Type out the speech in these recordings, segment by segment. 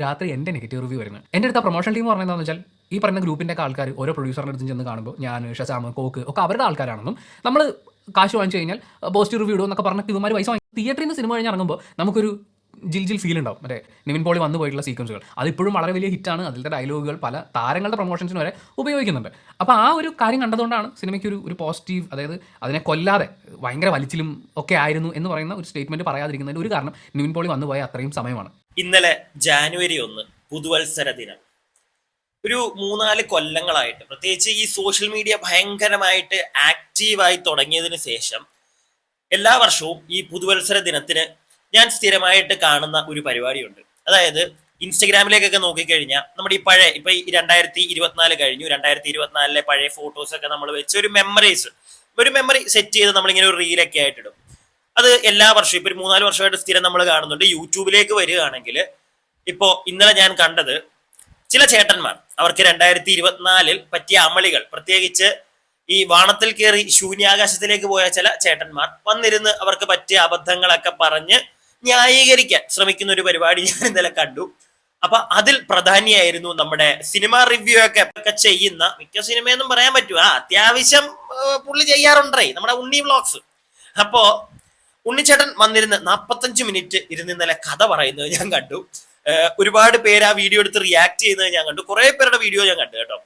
രാത്രി എൻ്റെ negative review വരുന്നത്. എൻ്റെ അടുത്ത പ്രൊമോഷൻ ടീം പറഞ്ഞതെന്ന് വെച്ചാൽ ഈ പറഞ്ഞ ഗ്രൂപ്പിൻ്റെ ആൾക്കാർ ഓരോ പ്രൊഡ്യൂസറിൻ്റെ അടുത്തും ചെന്ന് കാണുമ്പോൾ ഞാൻ ഷസാം കോക്ക് ഒക്കെ അവരുടെ ആൾക്കാരാണെന്നും നമ്മൾ കാശ് വാങ്ങിച്ചു കഴിഞ്ഞാൽ പോസിറ്റീവ് റിവ്യൂ ഇടും എന്നൊക്കെ പറഞ്ഞിട്ട് ഇവന്മാർ പൈസ വാങ്ങി തിയേറ്ററിൽ നിന്ന് സിനിമ കഴിഞ്ഞ് ഇറങ്ങുമ്പോൾ നമുക്കൊരു ജിൽ ഫീൽ ഉണ്ടാവും. മറ്റേ നിവിൻ പോളി വന്നു പോയിട്ടുള്ള സീക്വൻസുകൾ അതിപ്പോഴും വളരെ വലിയ ഹിറ്റാണ്. അതിലത്തെ ഡയലോഗുകൾ പല താരങ്ങളുടെ പ്രൊമോഷൻസിന് വരെ ഉപയോഗിക്കുന്നുണ്ട്. അപ്പോൾ ആ ഒരു കാര്യം കണ്ടതുകൊണ്ടാണ് സിനിമയ്ക്ക് ഒരു പോസിറ്റീവ്, അതായത് അതിനെ കൊല്ലാതെ ഭയങ്കര വലിച്ചിലും ഒക്കെ ആയിരുന്നു എന്ന് പറയുന്ന ഒരു സ്റ്റേറ്റ്മെൻറ്റ് പറയാതിരിക്കുന്നതിന് ഒരു കാരണം നിവിൻ പോളി വന്നു പോയ അത്രയും സമയമാണ്. ഇന്നലെ ജാനുവരി 1 പുതുവത്സര ദിനം. ഒരു 3-4 കൊല്ലങ്ങളായിട്ട് പ്രത്യേകിച്ച് ഈ സോഷ്യൽ മീഡിയ ഭയങ്കരമായിട്ട് ആക്റ്റീവായി തുടങ്ങിയതിന് ശേഷം എല്ലാ വർഷവും ഈ പുതുവത്സര ദിനത്തിന് ഞാൻ സ്ഥിരമായിട്ട് കാണുന്ന ഒരു പരിപാടിയുണ്ട്. അതായത് ഇൻസ്റ്റഗ്രാമിലേക്കൊക്കെ നോക്കിക്കഴിഞ്ഞാൽ നമ്മുടെ ഈ പഴയ ഇപ്പൊ 2024 കഴിഞ്ഞു, 2024 പഴയ ഫോട്ടോസൊക്കെ നമ്മൾ വെച്ച് ഒരു മെമ്മറി സെറ്റ് ചെയ്ത് നമ്മളിങ്ങനെ ഒരു റീലൊക്കെ ആയിട്ടിടും. അത് എല്ലാ വർഷവും ഇപ്പൊ ഒരു 3-4 വർഷമായിട്ട് സ്ഥിരം നമ്മൾ കാണുന്നുണ്ട്. യൂട്യൂബിലേക്ക് വരികയാണെങ്കിൽ ഇപ്പോ ഇന്നലെ ഞാൻ കണ്ടത് ചില ചേട്ടന്മാർ അവർക്ക് 2024 പറ്റിയ അമളികൾ, പ്രത്യേകിച്ച് ഈ വാണത്തിൽ കയറി ശൂന്യാകാശത്തിലേക്ക് പോയ ചില ചേട്ടന്മാർ വന്നിരുന്ന് അവർക്ക് പറ്റിയ അബദ്ധങ്ങളൊക്കെ പറഞ്ഞ് ന്യായീകരിക്കാൻ ശ്രമിക്കുന്ന ഒരു പരിപാടി ഞാൻ ഇന്നലെ കണ്ടു. അപ്പൊ അതിൽ പ്രധാനിയായിരുന്നു നമ്മുടെ സിനിമ റിവ്യൂ ഒക്കെ ചെയ്യുന്ന, മിക്ക സിനിമയൊന്നും പറയാൻ പറ്റുമോ, അത്യാവശ്യം പുള്ളി ചെയ്യാറുണ്ടേ, നമ്മുടെ ഉണ്ണി വ്ളോഗ്സ്. അപ്പോ ഉണ്ണിച്ചേട്ടൻ വന്നിരുന്ന് 45 മിനിറ്റ് ഇരുന്ന് ഇന്നലെ കഥ പറയുന്നത് ഞാൻ കണ്ടു. ഒരുപാട് പേര് ആ വീഡിയോ എടുത്ത് റിയാക്ട് ചെയ്യുന്നത് ഞാൻ കണ്ടു. കുറെ പേരുടെ വീഡിയോ ഞാൻ കണ്ടു കേട്ടോ.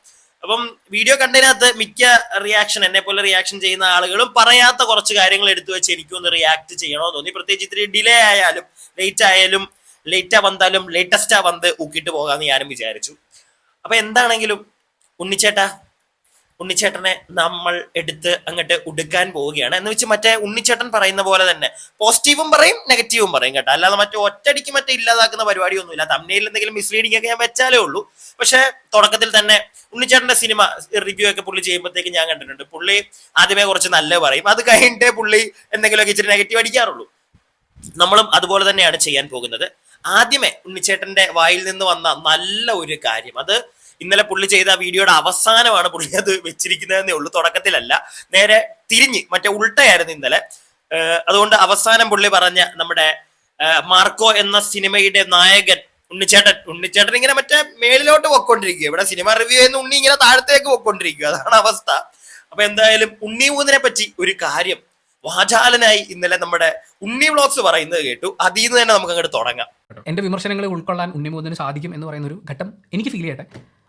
അപ്പം വീഡിയോ കണ്ടതിനകത്ത് മിക്ക റിയാക്ഷൻ, എന്നെ പോലെ റിയാക്ഷൻ ചെയ്യുന്ന ആളുകളും പറയാത്ത കുറച്ച് കാര്യങ്ങൾ എടുത്തു വെച്ച് എനിക്കൊന്ന് റിയാക്ട് ചെയ്യണോ തോന്നി. പ്രത്യേകിച്ച് ഇത്തിരി ഡിലേ ആയാലും ലേറ്റാ വന്നാലും ലേറ്റസ്റ്റാ വന്ന് ഊക്കിയിട്ട് പോകാമെന്ന് ഞാനും വിചാരിച്ചു. അപ്പൊ എന്താണെങ്കിലും ഉണ്ണിച്ചേട്ടനെ നമ്മൾ എടുത്ത് അങ്ങോട്ട് ഉടുക്കാൻ പോവുകയാണ്. എന്ന് വെച്ച് മറ്റേ ഉണ്ണിച്ചേട്ടൻ പറയുന്ന പോലെ തന്നെ പോസിറ്റീവും പറയും നെഗറ്റീവും പറയും കേട്ടോ. അല്ലാതെ മറ്റേ ഒറ്റടിക്ക് ഇല്ലാതാക്കുന്ന പരിപാടിയൊന്നുമില്ല. തമ്മിൽ എന്തെങ്കിലും മിസ്ലീഡിംഗ് ഒക്കെ ഞാൻ വെച്ചാലേ ഉള്ളൂ. പക്ഷെ തുടക്കത്തിൽ തന്നെ ഉണ്ണിച്ചേട്ടന്റെ സിനിമ റിവ്യൂ ഒക്കെ പുള്ളി ചെയ്യുമ്പോഴത്തേക്ക് ഞാൻ കണ്ടിട്ടുണ്ട്, പുള്ളി ആദ്യമേ കുറച്ച് നല്ല പറയും, അത് കഴിഞ്ഞിട്ടേ പുള്ളി എന്തെങ്കിലുമൊക്കെ ഇച്ചിരി നെഗറ്റീവ് അടിക്കാറുള്ളൂ. നമ്മളും അതുപോലെ തന്നെയാണ് ചെയ്യാൻ പോകുന്നത്. ആദ്യമേ ഉണ്ണിച്ചേട്ടന്റെ വായിൽ നിന്ന് വന്ന നല്ല ഒരു കാര്യം, അത് ഇന്നലെ പുള്ളി ചെയ്ത വീഡിയോയുടെ അവസാനമാണ് പുള്ളി അത് വെച്ചിരിക്കുന്നതെന്നേ ഉള്ളൂ, തുടക്കത്തിലല്ല. നേരെ തിരിഞ്ഞ് മറ്റേ ഉൾട്ടയായിരുന്നു ഇന്നലെ. അതുകൊണ്ട് പുള്ളി പറഞ്ഞ നമ്മുടെ മാർക്കോ എന്ന സിനിമയുടെ നായകൻ ഉണ്ണിച്ചേട്ടൻ ഇങ്ങനെ മറ്റേ മേളിലോട്ട് പൊക്കോണ്ടിരിക്കുക. ഇവിടെ സിനിമ റിവ്യൂ ചെയ്യുന്ന ഉണ്ണി ഇങ്ങനെ താഴത്തേക്ക് പൊക്കോണ്ടിരിക്കുക, അതാണ് അവസ്ഥ. അപ്പൊ എന്തായാലും ഉണ്ണി മൂന്നിനെ പറ്റി ഒരു കാര്യം വാചാലനായി ഇന്നലെ നമ്മുടെ ഉണ്ണി വ്ളോഗ്സ് പറയുന്നത് കേട്ടു. അതിൽ നിന്ന് തന്നെ നമുക്ക് അങ്ങോട്ട് തുടങ്ങാം. എന്റെ വിമർശനങ്ങളെ ഉൾക്കൊള്ളാൻ ഉണ്ണി മൂന്നിന് സാധിക്കും എന്ന് പറയുന്ന ഒരു ഘട്ടം എനിക്ക് ഫീൽ ചെയ്യട്ടെ.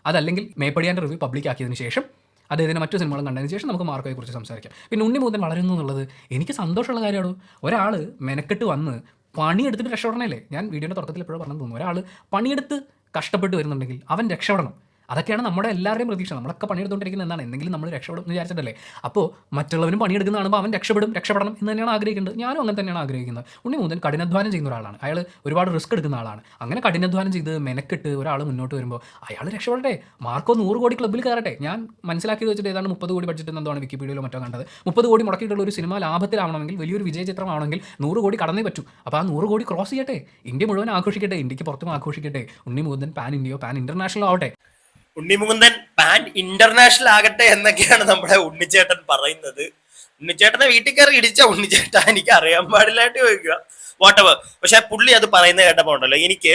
അതല്ലെങ്കിൽ മേപ്പടിയാൻ്റെ റിവ്യൂ പബ്ലിക് ആക്കിയതിന് ശേഷം അദ്ദേഹത്തിന് മറ്റു സിനിമകളും കണ്ടതിന് ശേഷം നമുക്ക് മാർക്കോയെ കുറിച്ച് സംസാരിക്കാം. പിന്നെ ഉണ്ണി മൂന്നൻ വളരുന്നു എന്നുള്ളത് എനിക്ക് സന്തോഷമുള്ള കാര്യമാണ്. ഒരാൾ മെനക്കെട്ട് വന്ന് പണിയെടുത്തിട്ട് രക്ഷപ്പെടണമല്ലേ. ഞാൻ വീഡിയോയുടെ തുടക്കത്തിൽ എപ്പോഴും പറഞ്ഞു തോന്നുന്നു, ഒരാൾ പണിയെടുത്ത് കഷ്ടപ്പെട്ട് വരുന്നുണ്ടെങ്കിൽ അവൻ രക്ഷപ്പെടണം. അതൊക്കെയാണ് നമ്മുടെ എല്ലാവരുടെയും പ്രതീക്ഷ. നമ്മളൊക്കെ പണിയെടുത്തുകൊണ്ടിരിക്കുന്നത് എന്താണ്, എന്തെങ്കിലും നമ്മൾ രക്ഷപ്പെടും എന്ന് വിചാരിച്ചിട്ടല്ലേ. അപ്പോൾ മറ്റുള്ളവരും പണിയെടുക്കുന്ന കാണുമ്പോൾ അവൻ രക്ഷപ്പെടണം എന്ന് തന്നെയാണ് ആഗ്രഹിക്കേണ്ടത്. ഞാനും അങ്ങനെ തന്നെയാണ് ആഗ്രഹിക്കുന്നത്. ഉണ്ണി മൂന്നൻ കഠിനാധ്വാനം ചെയ്യുന്ന ഒരാളാണ്. അയാൾ ഒരുപാട് റിസ്ക് എടുക്കുന്ന ആളാണ്. അങ്ങനെ കഠിനാധ്വാനം ചെയ്ത് മെനക്കെട്ട് ഒരാൾ മുന്നോട്ട് വരുമ്പോൾ അയാൾ രക്ഷപ്പെടട്ടെ. മാർക്കോ 100 കോടി ക്ലബ്ബിൽ കയറട്ടെ. ഞാൻ മനസ്സിലാക്കി വെച്ചിട്ട് ഏതാണ് 30 കോടി ബഡ്ജറ്റ് എന്താണ് വിക്കിപീഡിയയിലോ മറ്റോ കണ്ടത്. 30 കോടി മുടക്കിയിട്ടുള്ള ഒരു സിനിമ ലാഭത്തിലാവണമെങ്കിൽ, വലിയൊരു വിജയ ചിത്രമാണെങ്കിൽ 100 കോടി കടന്നേ പറ്റൂ. അപ്പോൾ ആ 100 കോടി ക്രോസ് ചെയ്യട്ടെ, ഇന്ത്യ മുഴുവൻ ആഘോഷിക്കട്ടെ, ഇന്ത്യക്ക് പുറത്തും ആഘോഷിക്കട്ടെ. ഉണ്ണി മൂന്നൻ പാൻ ഇന്ത്യയോ പാൻ ഇന്റർനാഷണൽ ആവട്ടെ. ഉണ്ണിമുകുന്ദൻ പാൻ ഇന്റർനാഷണൽ ആകട്ടെ എന്നൊക്കെയാണ് നമ്മുടെ ഉണ്ണിച്ചേട്ടൻ പറയുന്നത്. ഉണ്ണിച്ചേട്ടനെ വീട്ടിൽ കയറി ഇടിച്ച ഉണ്ണിച്ചേട്ടൻ എനിക്ക് അറിയാൻ പാടില്ലായിട്ട് ചോദിക്കുക, വാട്ടവർ. പക്ഷെ പുള്ളി അത് പറയുന്നത് കേട്ടപ്പോ ഉണ്ടല്ലോ, എനിക്ക്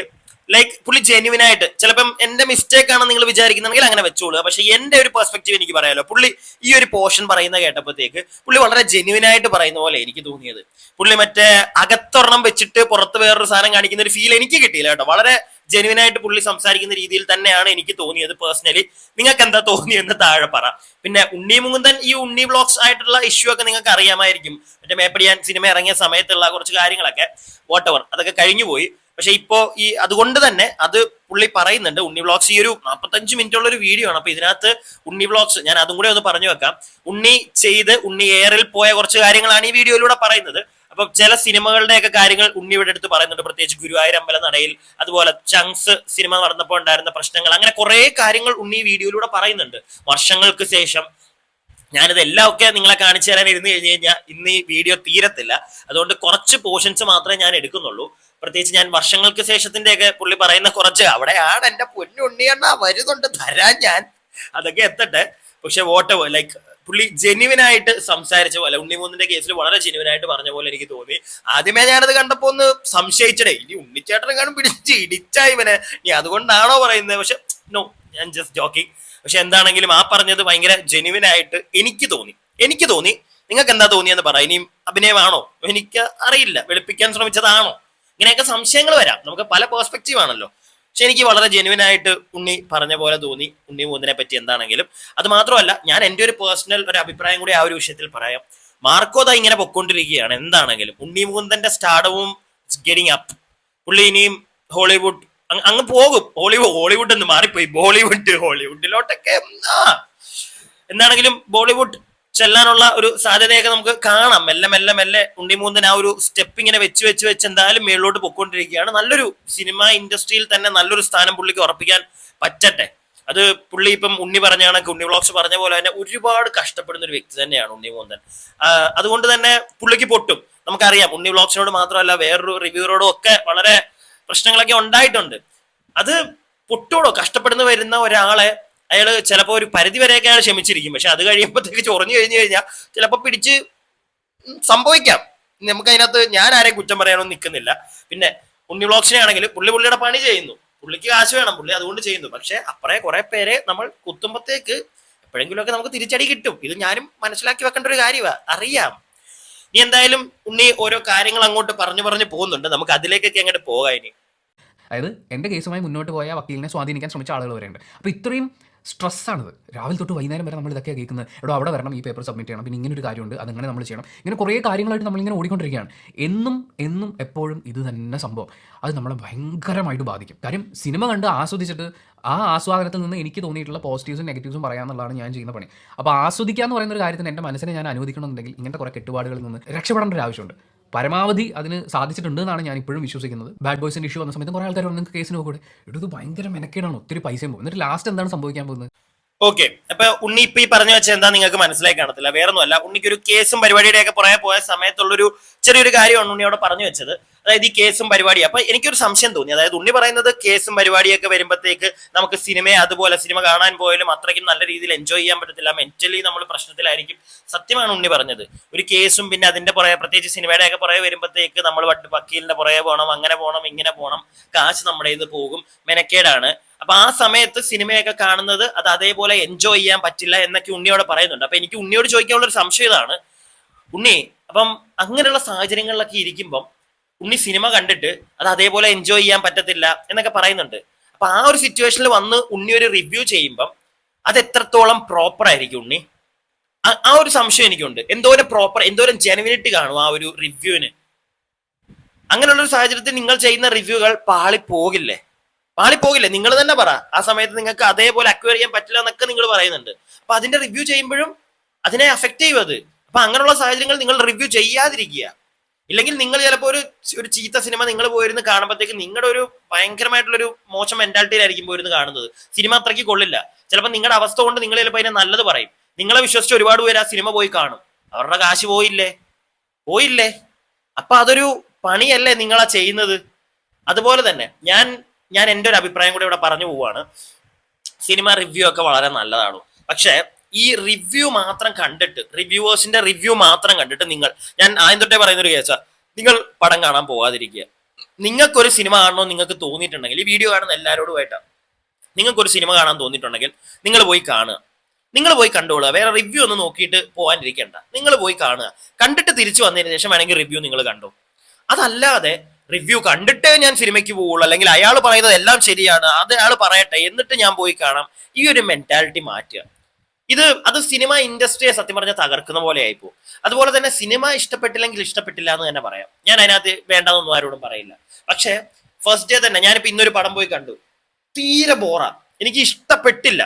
പുള്ളി ജെന്യുവിൻ ആയിട്ട്, ചിലപ്പം എന്റെ മിസ്റ്റേക്ക് ആണെന്ന് നിങ്ങൾ വിചാരിക്കുന്നെങ്കിൽ അങ്ങനെ വെച്ചോളുക. പക്ഷെ എന്റെ ഒരു പെർസ്പെക്റ്റീവ് എനിക്ക് പറയാലോ. പുള്ളി ഈ ഒരു പോർഷൻ പറയുന്ന കേട്ടപ്പോഴത്തേക്ക് പുള്ളി വളരെ ജെന്യുവിൻ ആയിട്ട് പറയുന്ന പോലെ എനിക്ക് തോന്നിയത്. പുള്ളി മറ്റേ അകത്തൊരെണ്ണം വെച്ചിട്ട് പുറത്ത് വേറൊരു സാധനം കാണിക്കുന്ന ഒരു ഫീൽ എനിക്ക് കിട്ടിയില്ല കേട്ടോ. വളരെ ജെന്യുവിൻ ആയിട്ട് പുള്ളി സംസാരിക്കുന്ന രീതിയിൽ തന്നെയാണ് എനിക്ക് തോന്നിയത് പേഴ്സണലി. നിങ്ങൾക്ക് എന്താ തോന്നിയെന്ന് താഴെ പറ. പിന്നെ ഉണ്ണി മുകുന്ദൻ ഈ ഉണ്ണി വ്ളോഗ്സ് ആയിട്ടുള്ള ഇഷ്യൂ ഒക്കെ നിങ്ങൾക്ക് അറിയാമായിരിക്കും. മറ്റേ മേപ്പടിയാൻ സിനിമ ഇറങ്ങിയ സമയത്തുള്ള കുറച്ച് കാര്യങ്ങളൊക്കെ വാട്ടവർ അതൊക്കെ കഴിഞ്ഞു പോയി. പക്ഷെ ഇപ്പോ അതുകൊണ്ട് തന്നെ അത് പുള്ളി പറയുന്നുണ്ട്. ഉണ്ണി വ്ളോഗ്സ് ഈ ഒരു 45 മിനിറ്റ് ഉള്ള ഒരു വീഡിയോ ആണ്. അപ്പൊ ഇതിനകത്ത് ഉണ്ണി വ്ളോഗ്സ്, ഞാൻ അതും കൂടെ ഒന്ന് പറഞ്ഞു വെക്കാം, ഉണ്ണി എയറിൽ പോയ കുറച്ച് കാര്യങ്ങളാണ് ഈ വീഡിയോയിലൂടെ പറയുന്നത്. അപ്പൊ ചില സിനിമകളുടെയൊക്കെ കാര്യങ്ങൾ ഉണ്ണി ഇവിടെ എടുത്ത് പറയുന്നുണ്ട്. പ്രത്യേകിച്ച് ഗുരുവായൂർ അമ്പലനടയിൽ, അതുപോലെ ചങ്സ് സിനിമ നടന്നപ്പോൾ ഉണ്ടായിരുന്ന പ്രശ്നങ്ങൾ, അങ്ങനെ കുറെ കാര്യങ്ങൾ ഉണ്ണി വീഡിയോയിലൂടെ പറയുന്നുണ്ട്. വർഷങ്ങൾക്ക് ശേഷം ഞാനിതെല്ലാം ഒക്കെ നിങ്ങളെ കാണിച്ചു തരാൻ ഇരുന്ന് കഴിഞ്ഞ് കഴിഞ്ഞാൽ ഇന്ന് ഈ വീഡിയോ തീരത്തില്ല. അതുകൊണ്ട് കുറച്ച് പോർഷൻസ് മാത്രമേ ഞാൻ എടുക്കുന്നുള്ളൂ. പ്രത്യേകിച്ച് ഞാൻ വർഷങ്ങൾക്ക് ശേഷത്തിന്റെ ഒക്കെ പുള്ളി പറയുന്ന കുറച്ച്, അവിടെയാണ് എന്റെ പൊന്നുണ്ണിയണ്ണ വരുന്നുണ്ട് തരാൻ ഞാൻ, അതൊക്കെ എത്തട്ടെ. പക്ഷെ വോട്ട് പുള്ളി ജെന്യുവൻ ആയിട്ട് സംസാരിച്ച പോലെ, ഉണ്ണിമൂന്നിന്റെ കേസിൽ വളരെ ജെന്യുവൻ ആയിട്ട് പറഞ്ഞ പോലെ എനിക്ക് തോന്നി. ആദ്യമേ ഞാനത് കണ്ടപ്പോ ഒന്ന് സംശയിച്ചടേ, ഇനി ഉണ്ണിച്ചേട്ടനെ കാണും പിടിച്ച് ഇടിച്ചാ ഇവനെ, നീ അതുകൊണ്ടാണോ പറയുന്നത്? പക്ഷെ നോ, ഞാൻ ജസ്റ്റ് ജോക്കിങ്. പക്ഷെ എന്താണെങ്കിലും ആ പറഞ്ഞത് ഭയങ്കര ജെന്യുവൻ ആയിട്ട് എനിക്ക് തോന്നി. നിങ്ങൾക്ക് എന്താ തോന്നിയെന്ന് പറ. ഇനിയും അഭിനയമാണോ എനിക്ക് അറിയില്ല, വെളുപ്പിക്കാൻ ശ്രമിച്ചതാണോ, ഇങ്ങനെയൊക്കെ സംശയങ്ങൾ വരാം, നമുക്ക് പല പേഴ്സ്പെക്റ്റീവ് ആണല്ലോ. പക്ഷെ എനിക്ക് വളരെ ജെന്യുവൻ ആയിട്ട് ഉണ്ണി പറഞ്ഞ പോലെ തോന്നി ഉണ്ണി മൂന്നിനെ പറ്റി. എന്താണെങ്കിലും അത് മാത്രമല്ല, ഞാൻ എൻ്റെ ഒരു പേഴ്സണൽ ഒരു അഭിപ്രായം കൂടി ആ ഒരു വിഷയത്തിൽ പറയാം. മാർക്കോ ദാ ഇങ്ങനെ പൊക്കൊണ്ടിരിക്കുകയാണ്. എന്താണെങ്കിലും ഉണ്ണി മൂന്നന്റെ സ്റ്റാർഡവും ഗെറ്റിംഗ് അപ്പ്. പുള്ളി ഇനിയും ഹോളിവുഡ് അങ്ങ് പോകും. ഹോളിവുഡ് എന്ന് മാറിപ്പോയി, ഹോളിവുഡിലോട്ടൊക്കെ എന്താണെങ്കിലും ബോളിവുഡ് ചെല്ലാനുള്ള ഒരു സാധ്യതയൊക്കെ നമുക്ക് കാണാം. മെല്ലെ ഉണ്ണിമൂന്നൻ ആ ഒരു സ്റ്റെപ്പ് ഇങ്ങനെ വെച്ച് എന്തായാലും മേളിലോട്ട് പൊയ്ക്കൊണ്ടിരിക്കുകയാണ്. നല്ലൊരു സിനിമ ഇൻഡസ്ട്രിയിൽ തന്നെ നല്ലൊരു സ്ഥാനം പുള്ളിക്ക് ഉറപ്പിക്കാൻ പറ്റട്ടെ. അത് പുള്ളി ഇപ്പം ഉണ്ണി പറഞ്ഞ കണക്ക്, ഉണ്ണി വ്ളോഗ്സ് പറഞ്ഞ പോലെ തന്നെ ഒരുപാട് കഷ്ടപ്പെടുന്ന ഒരു വ്യക്തി തന്നെയാണ് ഉണ്ണിമൂന്നൻ. അതുകൊണ്ട് തന്നെ പുള്ളിക്ക് പൊട്ടും. നമുക്കറിയാം ഉണ്ണി വ്ളോഗ്സിനോട് മാത്രമല്ല വേറൊരു റിവ്യൂറോടും ഒക്കെ വളരെ പ്രശ്നങ്ങളൊക്കെ ഉണ്ടായിട്ടുണ്ട്. അത് പൊട്ടോടോ, കഷ്ടപ്പെടുന്ന വരുന്ന ഒരാളെ അയാള് ചിലപ്പോൾ ഒരു പരിധി വരെയൊക്കെ അയാൾ ക്ഷമിച്ചിരിക്കും. പക്ഷെ അത് കഴിയുമ്പോഴത്തേക്ക് ചൊറിഞ്ഞു കഴിഞ്ഞാൽ ചിലപ്പോൾ പിടിച്ച് സംഭവിക്കാം. നമുക്ക് അതിനകത്ത് ഞാൻ ആരെയും കുറ്റം പറയാനൊന്നും നിൽക്കുന്നില്ല. പിന്നെ ഉണ്ണി വ്ളോഗ്സിനെ ആണെങ്കിൽ പുള്ളിയുടെ പണി ചെയ്യുന്നു, പുള്ളിക്ക് കാശ് വേണം, പുള്ളി അതുകൊണ്ട് ചെയ്യുന്നു. പക്ഷെ അപ്പറേ കുറെ പേരെ നമ്മൾ കുത്തുമ്പത്തേക്ക് എപ്പോഴെങ്കിലുമൊക്കെ നമുക്ക് തിരിച്ചടി കിട്ടും. ഇത് ഞാനും മനസ്സിലാക്കി വെക്കേണ്ട ഒരു കാര്യമാണ്, അറിയാം. ഇനി എന്തായാലും ഉണ്ണി ഓരോ കാര്യങ്ങൾ അങ്ങോട്ട് പറഞ്ഞു പോകുന്നുണ്ട്, നമുക്ക് അതിലേക്കൊക്കെ അങ്ങോട്ട് പോകാം. ഇനി അതായത് എൻ്റെ കേസുമായി മുന്നോട്ട് പോയ വക്കീലിനെ സ്വാധീനിക്കാൻ ശ്രമിച്ച ആളുകൾ വരെയുണ്ട്. അപ്പോൾ ഇത്രയും സ്ട്രെസ്സാണിത്. രാവിലെ തൊട്ട് വൈകുന്നേരം വരെ നമ്മൾ ഇതൊക്കെ കേൾക്കുന്നത്. എവിടെ അവിടെ വരണം, ഈ പേപ്പർ സബ്മിറ്റ് ചെയ്യണം, പിന്നെ ഇങ്ങനെ ഒരു കാര്യമുണ്ട്, അതങ്ങനെ നമ്മൾ ചെയ്യണം. ഇങ്ങനെ കുറേ കാര്യങ്ങളായിട്ട് നമ്മളിങ്ങനെ ഓടിക്കൊണ്ടിരിക്കുകയാണ്. എന്നും എപ്പോഴും ഇത് തന്നെ സംഭവം. അത് നമ്മളെ ഭയങ്കരമായിട്ട് ബാധിക്കും. കാര്യം സിനിമ കണ്ട് ആസ്വദിച്ചിട്ട് ആ ആസ്വാദനത്തിൽ നിന്ന് എനിക്ക് തോന്നിയിട്ടുള്ള പോസിറ്റീവ്സും നെഗറ്റീവ്സും പറയാമെന്നുള്ളതാണ് ഞാൻ ചെയ്യുന്ന പണി. അപ്പോൾ ആസ്വദിക്കുക എന്ന് പറയുന്ന ഒരു കാര്യത്തിന് എൻ്റെ മനസ്സിനെ ഞാൻ അനുവദിക്കണമെന്നുണ്ടെങ്കിൽ ഇങ്ങനത്തെ കുറേ കെട്ടുപാടുകളിൽ നിന്ന് രക്ഷപ്പെടേണ്ട ഒരു ആവശ്യമുണ്ട്. പരമാവധി അതിന് സാധിച്ചിട്ടുണ്ട് എന്നാണ് ഞാൻ ഇപ്പോഴും വിശ്വസിക്കുന്നത്. ബാഡ് ബോയ്സിൻ്റെ ഇഷ്യൂ വന്ന സമയത്ത് കുറേ ആൾക്കാർ നിങ്ങൾക്ക് കേസിന് നോക്കൂടെ, ഇത് ഭയങ്കര മെനക്കേടാണ്, ഒത്തിരി പൈസയും പോകും. എന്നിട്ട് ലാസ്റ്റ് എന്താണ് സംഭവിക്കാൻ പോകുന്നത്? ഓക്കെ, അപ്പൊ ഉണ്ണി ഇപ്പൊ ഈ പറഞ്ഞു വെച്ചാൽ എന്താ നിങ്ങൾക്ക് മനസ്സിലായി കാണത്തില്ല. വേറൊന്നുമല്ല, ഉണ്ണിക്ക് ഒരു കേസും പരിപാടിയുടെ ഒക്കെ പുറകെ പോയ സമയത്തുള്ളൊരു ചെറിയൊരു കാര്യമാണ് ഉണ്ണി അവിടെ പറഞ്ഞു വെച്ചത്. അതായത് ഈ കേസും പരിപാടി. അപ്പൊ എനിക്കൊരു സംശയം തോന്നി. അതായത് ഉണ്ണി പറയുന്നത് കേസും പരിപാടിയൊക്കെ വരുമ്പോഴത്തേക്ക് നമുക്ക് സിനിമയെ അതുപോലെ സിനിമ കാണാൻ പോയാലും അത്രയ്ക്കും നല്ല രീതിയിൽ എൻജോയ് ചെയ്യാൻ പറ്റത്തില്ല, മെന്റലി നമ്മൾ പ്രശ്നത്തിലായിരിക്കും. സത്യമാണ് ഉണ്ണി പറഞ്ഞത്. ഒരു കേസും പിന്നെ അതിന്റെ പുറകെ, പ്രത്യേകിച്ച് സിനിമയുടെ ഒക്കെ പുറകെ വരുമ്പോഴത്തേക്ക് നമ്മൾ വക്കീലിന്റെ പുറകെ പോകണം, അങ്ങനെ പോകണം, ഇങ്ങനെ പോകണം, കാശ് നമ്മുടെ ഇത് പോകും, മെനക്കേടാണ്. അപ്പൊ ആ സമയത്ത് സിനിമയൊക്കെ കാണുന്നത് അത് അതേപോലെ എൻജോയ് ചെയ്യാൻ പറ്റില്ല എന്നൊക്കെ ഉണ്ണിയോട് പറയുന്നുണ്ട്. അപ്പൊ എനിക്ക് ഉണ്ണിയോട് ചോദിക്കാനുള്ള ഒരു സംശയം ഇതാണ്, ഉണ്ണി അപ്പം അങ്ങനെയുള്ള സാഹചര്യങ്ങളിലൊക്കെ ഇരിക്കുമ്പം ഉണ്ണി സിനിമ കണ്ടിട്ട് അത് അതേപോലെ എൻജോയ് ചെയ്യാൻ പറ്റത്തില്ല എന്നൊക്കെ പറയുന്നുണ്ട്. അപ്പൊ ആ ഒരു സിറ്റുവേഷനിൽ വന്ന് ഉണ്ണി ഒരു റിവ്യൂ ചെയ്യുമ്പം അത് എത്രത്തോളം പ്രോപ്പർ ആയിരിക്കും ഉണ്ണി? ആ ഒരു സംശയം എനിക്കുണ്ട്. എന്തോരം ജെനുവിനിറ്റി കാണും ആ ഒരു റിവ്യൂവിന്? അങ്ങനെയുള്ള ഒരു സാഹചര്യത്തിൽ നിങ്ങൾ ചെയ്യുന്ന റിവ്യൂകൾ പാളിപ്പോകില്ലേ? നിങ്ങൾ തന്നെ പറ. ആ സമയത്ത് നിങ്ങൾക്ക് അതേപോലെ അക്വയർ ചെയ്യാൻ പറ്റില്ല എന്നൊക്കെ നിങ്ങൾ പറയുന്നുണ്ട്. അപ്പൊ അതിന്റെ റിവ്യൂ ചെയ്യുമ്പോഴും അതിനെ അഫക്റ്റ് ചെയ്യും അത്. അപ്പൊ അങ്ങനെയുള്ള സാഹചര്യങ്ങൾ നിങ്ങൾ റിവ്യൂ ചെയ്യാതിരിക്കുക. ഇല്ലെങ്കിൽ നിങ്ങൾ ചിലപ്പോൾ ഒരു ചീത്ത സിനിമ നിങ്ങൾ പോയിരുന്ന് കാണുമ്പോഴത്തേക്ക് നിങ്ങളുടെ ഒരു ഭയങ്കരമായിട്ടുള്ളൊരു മോശം മെന്റാലിറ്റിയിലായിരിക്കും പോയിരുന്ന് കാണുന്നത്. സിനിമ അത്രയ്ക്ക് കൊള്ളില്ല. ചിലപ്പോൾ നിങ്ങളുടെ അവസ്ഥ കൊണ്ട് നിങ്ങൾ ചിലപ്പോൾ അതിനെ നല്ലത് പറയും. നിങ്ങളെ വിശ്വസിച്ച് ഒരുപാട് പേര് ആ സിനിമ പോയി കാണും. അവരുടെ കാശ് പോയില്ലേ? അപ്പൊ അതൊരു പണിയല്ലേ നിങ്ങളാ ചെയ്യുന്നത്? അതുപോലെ തന്നെ ഞാൻ എൻ്റെ ഒരു അഭിപ്രായം കൂടെ ഇവിടെ പറഞ്ഞു പോവാണ്. സിനിമ റിവ്യൂ ഒക്കെ വളരെ നല്ലതാണ്. പക്ഷെ ഈ റിവ്യൂ മാത്രം കണ്ടിട്ട്, റിവ്യൂവേഴ്സിന്റെ റിവ്യൂ മാത്രം കണ്ടിട്ട് ഞാൻ ആദ്യം തൊട്ടേ പറയുന്ന ഒരു കേസാ, നിങ്ങൾ പടം കാണാൻ പോകാതിരിക്കുക. നിങ്ങൾക്കൊരു സിനിമ കാണണമെന്ന് നിങ്ങൾക്ക് തോന്നിയിട്ടുണ്ടെങ്കിൽ, ഈ വീഡിയോ കാണുന്ന എല്ലാവരോടുമായിട്ടാണ്, നിങ്ങൾക്കൊരു സിനിമ കാണാൻ തോന്നിയിട്ടുണ്ടെങ്കിൽ നിങ്ങൾ പോയി കാണുക, നിങ്ങൾ പോയി കണ്ടോളുക. വേറെ റിവ്യൂ ഒന്നും നോക്കിയിട്ട് പോകാനിരിക്കണ്ട. നിങ്ങൾ പോയി കാണുക. കണ്ടിട്ട് തിരിച്ചു വന്നതിന് ശേഷം വേണമെങ്കിൽ റിവ്യൂ നിങ്ങൾ കണ്ടോ. അതല്ലാതെ റിവ്യൂ കണ്ടിട്ടേ ഞാൻ സിനിമയ്ക്ക് പോവുള്ളൂ, അല്ലെങ്കിൽ അയാൾ പറയുന്നത് എല്ലാം ശരിയാണ്, അത് അയാൾ പറയട്ടെ എന്നിട്ട് ഞാൻ പോയി കാണാം, ഈ ഒരു മെന്റാലിറ്റി മാറ്റുക. അത് സിനിമ ഇൻഡസ്ട്രിയെ സത്യം പറഞ്ഞാൽ തകർക്കുന്ന പോലെ ആയിപ്പോ. അതുപോലെ തന്നെ സിനിമ ഇഷ്ടപ്പെട്ടില്ലെങ്കിൽ ഇഷ്ടപ്പെട്ടില്ല എന്ന് തന്നെ പറയാം. ഞാൻ അതിനകത്ത് വേണ്ടെന്നൊന്നും ആരോടും പറയില്ല. പക്ഷെ ഫസ്റ്റ് ഡേ തന്നെ ഞാനിപ്പോ ഇന്നൊരു പടം പോയി കണ്ടു, തീരെ ബോറാ, എനിക്ക് ഇഷ്ടപ്പെട്ടില്ല.